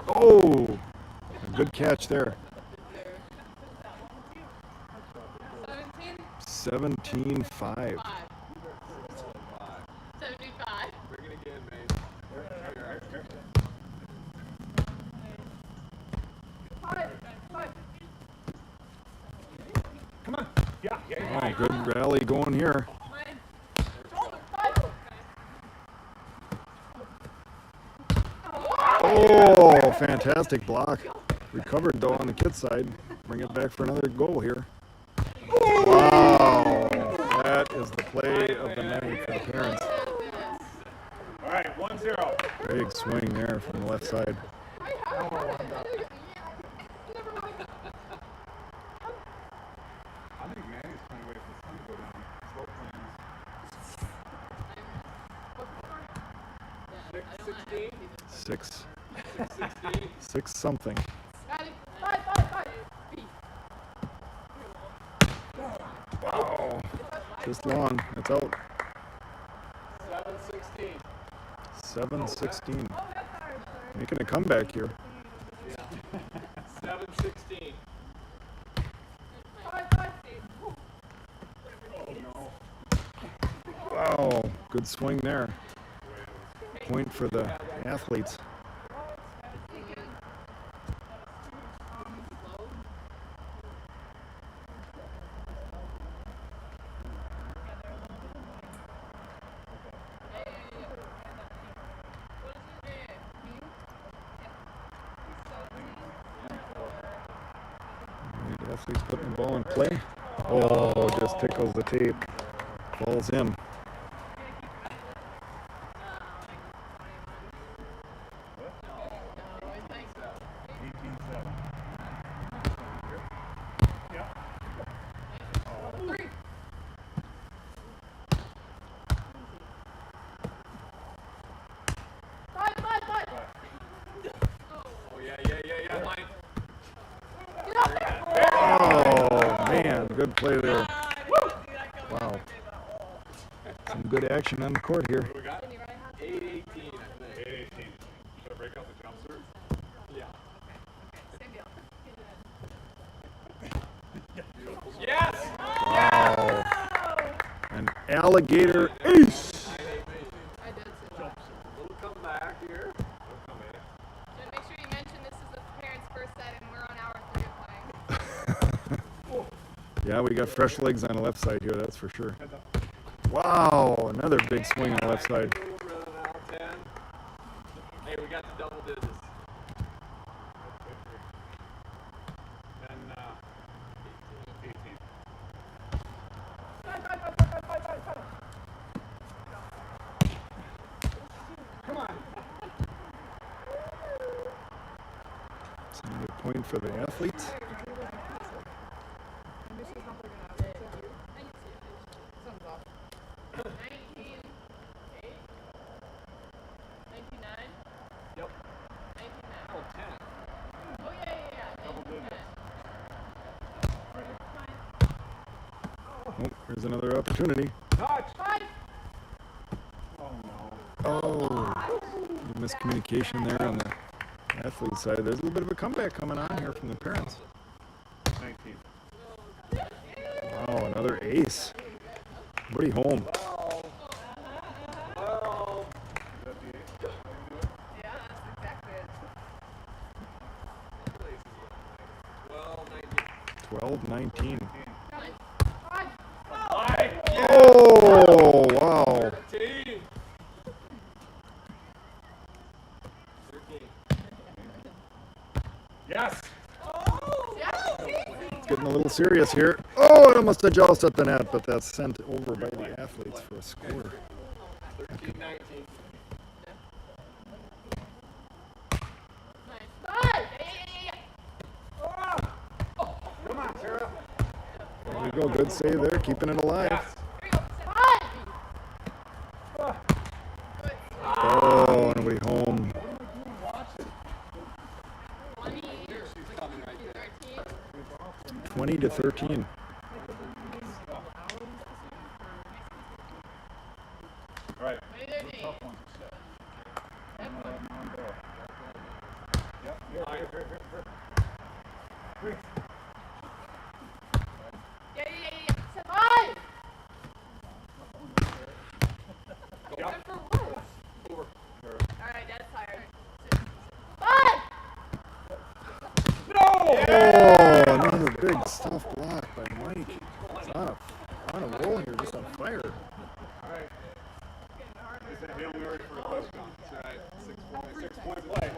Oh, a good catch there. 17. 17-5. 75. Bring it again, mate. Come on. Yeah. Oh, good rally going here. Oh, fantastic block. Recovered though on the kids' side. Bring it back for another goal here. Wow. That is the play of the night for the parents. All right, 1-0. Big swing there from the left side. I think Manny's trying to wait for the sun to go down. Slow playing. 6-16. 6 something. Just long. It's out. 7-16. 7-16. Making a comeback here. 7-16. Wow, good swing there. Point for the athletes. The athletes putting the ball in play. Oh, just tickles the tape. Falls in. Oh, man, good play there. Wow. Some good action on the court here. 8-18, I think. 8-18. Should I break out the jumpsuit? Yeah. Yes! Wow. An alligator ace. I did see that. Little comeback here. And make sure you mention this is the parents' first set and we're on hour 3 of playing. Yeah, we got fresh legs on the left side here, that's for sure. Wow, another big swing on the left side. Hey, we got the double digits. Then, 18. Come on. It's another point for the athletes. Yep. 10. Oh, yeah. Double digits. Oh, here's another opportunity. Touch! Oh, miscommunication there on the athlete side. There's a little bit of a comeback coming on here from the parents. 19. Wow, another ace. Pretty home. Oh. Yeah, that's exactly it. 12-19. Five. Oh, wow. 13. 13. Yes. It's getting a little serious here. Oh, it almost adjusted at the net, but that's sent over by the athletes for a score. 13-19. Come on, Sarah. There we go. Good save there, keeping it alive. Yes. Oh, and we home. 20-13. All right. Alright, Dad's tired. Oh, another big soft block by Mike. It's on a roll here, just on fire. Is that Hail Mary for a touchdown? That's right. 6-point play.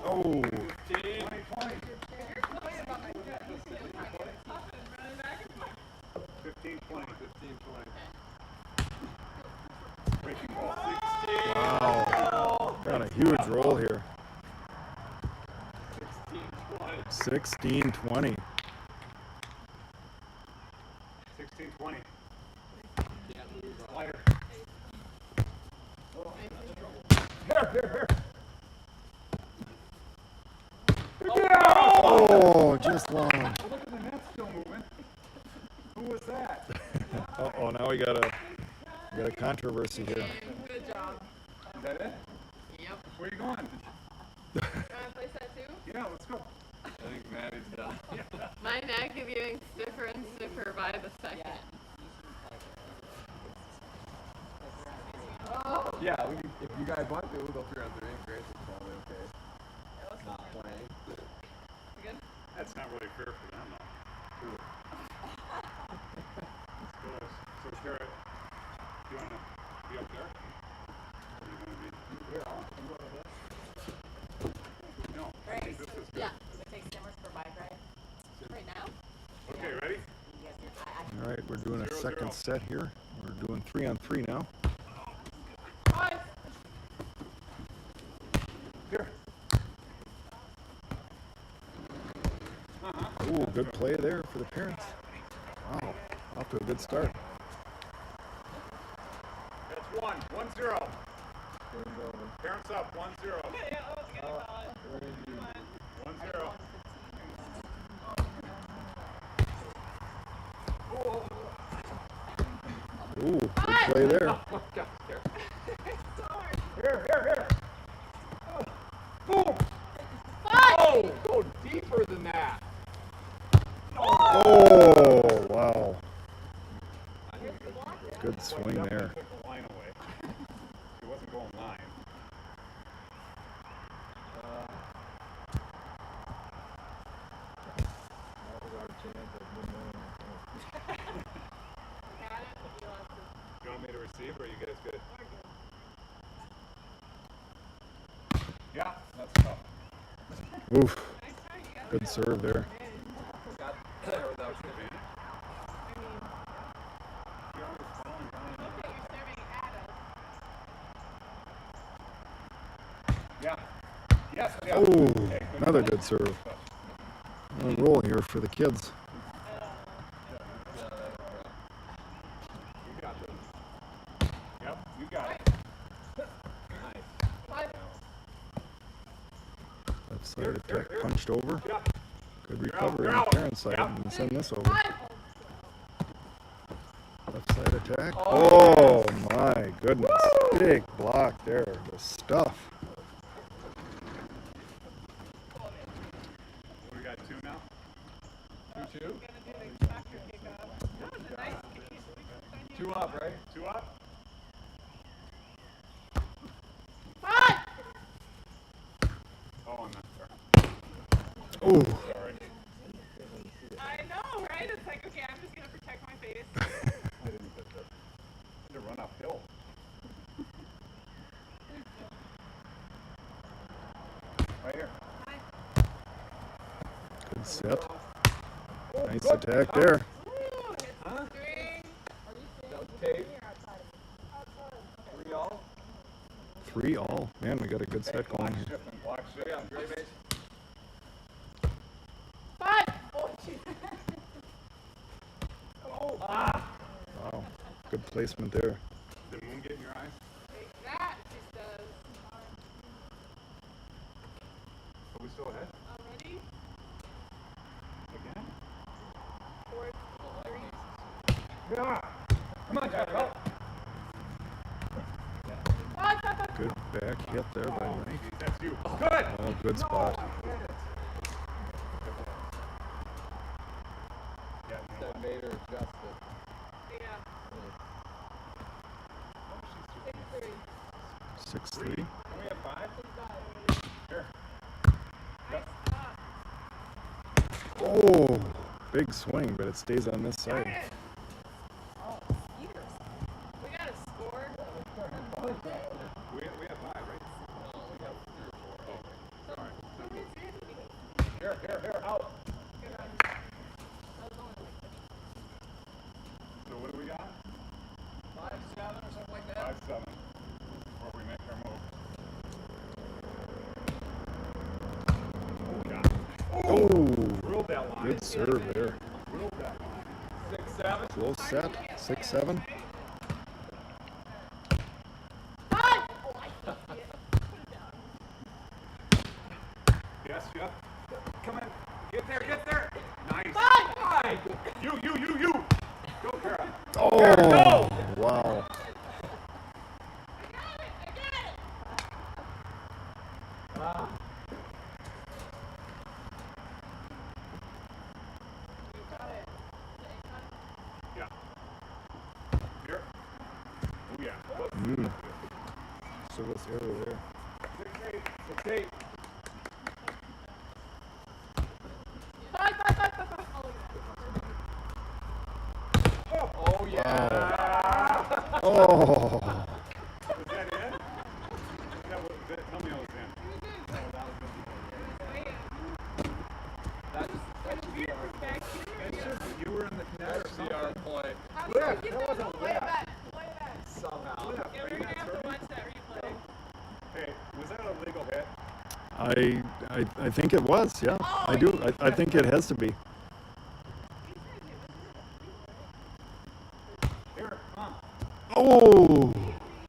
Oh, 15. 15-20. Breaking ball. 16. wow. Got a huge roll here. 16-20. 16-20. 16-20. Slider. Oh, just this long. Look at the net still moving. Who was that? Oh, now we got a controversy here. Good job. Is that it? Yep. Where you going? You wanna play set two? Yeah, let's go. I think Maddie's done. My neck is getting stiffer and stiffer by the second. Yeah, if you guys want to, we'll go 3 on 3. Grace is probably okay. Not playing. Good? That's not really fair for them, though. So, Garrett, do you want to be up there? Or are you going to be here? No, I think this is good. Yeah. Take Simmers for bike ride. Right now? Okay, ready? Yes, All right, we're doing a 0-0. second set here. We're doing 3 on 3 now. Here. Ooh, good play there for the parents. Wow, off to a good start. That's 1-0. Parents up, 1-0. 1-0. Ooh, good play there. Here. Boom! Oh, go deeper than that. Oh, wow. Good swing there. Took the line away. It wasn't going line. You want me to receive, or are you guys good? Yeah, that's tough. Oof, good serve there. Got there without you. Yeah. Yes. Yeah. Ooh, Okay, good. another good serve. On a roll here for the kids. You got this. Yep, you got it. Left side attack punched over. Yeah. Good You're recovery on out. the parent side Yep. and send this over. Left side attack. Oh my goodness. Big block there. The stuff. We got 2 now. 2-2. 2 up, right? 2 up. Oh, I'm not sorry. Ooh. Sorry. I know, right? It's like, okay, I'm just gonna protect my face. I didn't get that. To run uphill. Right here. Good set. Nice attack there. Tape. 3 all. 3 all. Man, we got a good set going here. Shifting, block shift. Yeah, great base. Wow. Good placement there. Did the moon get in your eyes? That just does. Are we still ahead? Already? Again? 4-3. Yeah. Come on, Jack. Go. Good back hit there by Mike. That's you. Good. Oh, good spot. Yeah, no. That made her adjust it. Yeah. 6-3. 6-3. Can we have 5? Here. Oh, big swing, but it stays on this side. We got a score. We have 5, right? Here, out. So what do we got? 5-7 or something like that. 5-7. Before we make our move. Oh, Ruled that line. good serve there. Ruled that line. 6-7. Close set. 6-7. Yes, Jeff. Come in. Get there. Oh, wow. Yeah. Here. Oh yeah. Service error there. 6-8. Oh yeah. Oh. Was that in? Tell me I was in. You were in the connector. CR point. That wasn't left. Somehow. Hey, was that a legal hit? I think it was, yeah. I do. I think it has to be. Here, come on. Oh,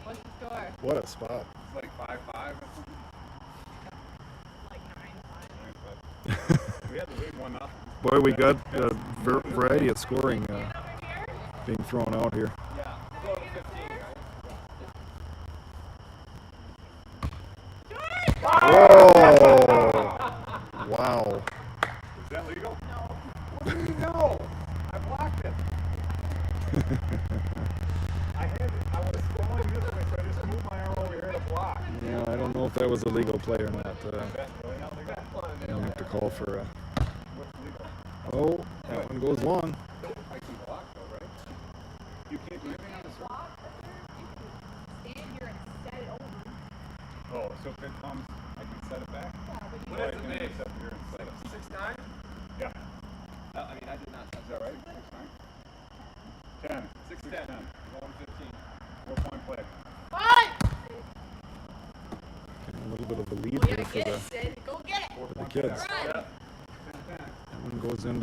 What's the score? what a spot. It's like 5-5 or something. Like 9-5. We had to lead 1-0. Boy, we got a variety of scoring being thrown out here. Yeah. Go to 15, right? Whoa! Wow. Is that legal? No. What do you know? I blocked it. I was going this way, so I just moved my arm over here to block. Yeah, I don't know if that was a legal play or not. Really not legal? I have to call for a. What's legal? Oh, that one goes long. I can block though, right? You can't do anything on the circle? Stand here and set it over. Oh, so if it comes, I can set it back? What is the name? Set here and set it. 6-9? Yeah. I mean, I did not touch Is that right? 6-9? 10. 6-10. 1-15. 4-point play. A little bit of a lead here for Get it, Sid. Go get it. the kids. Run. That one goes into the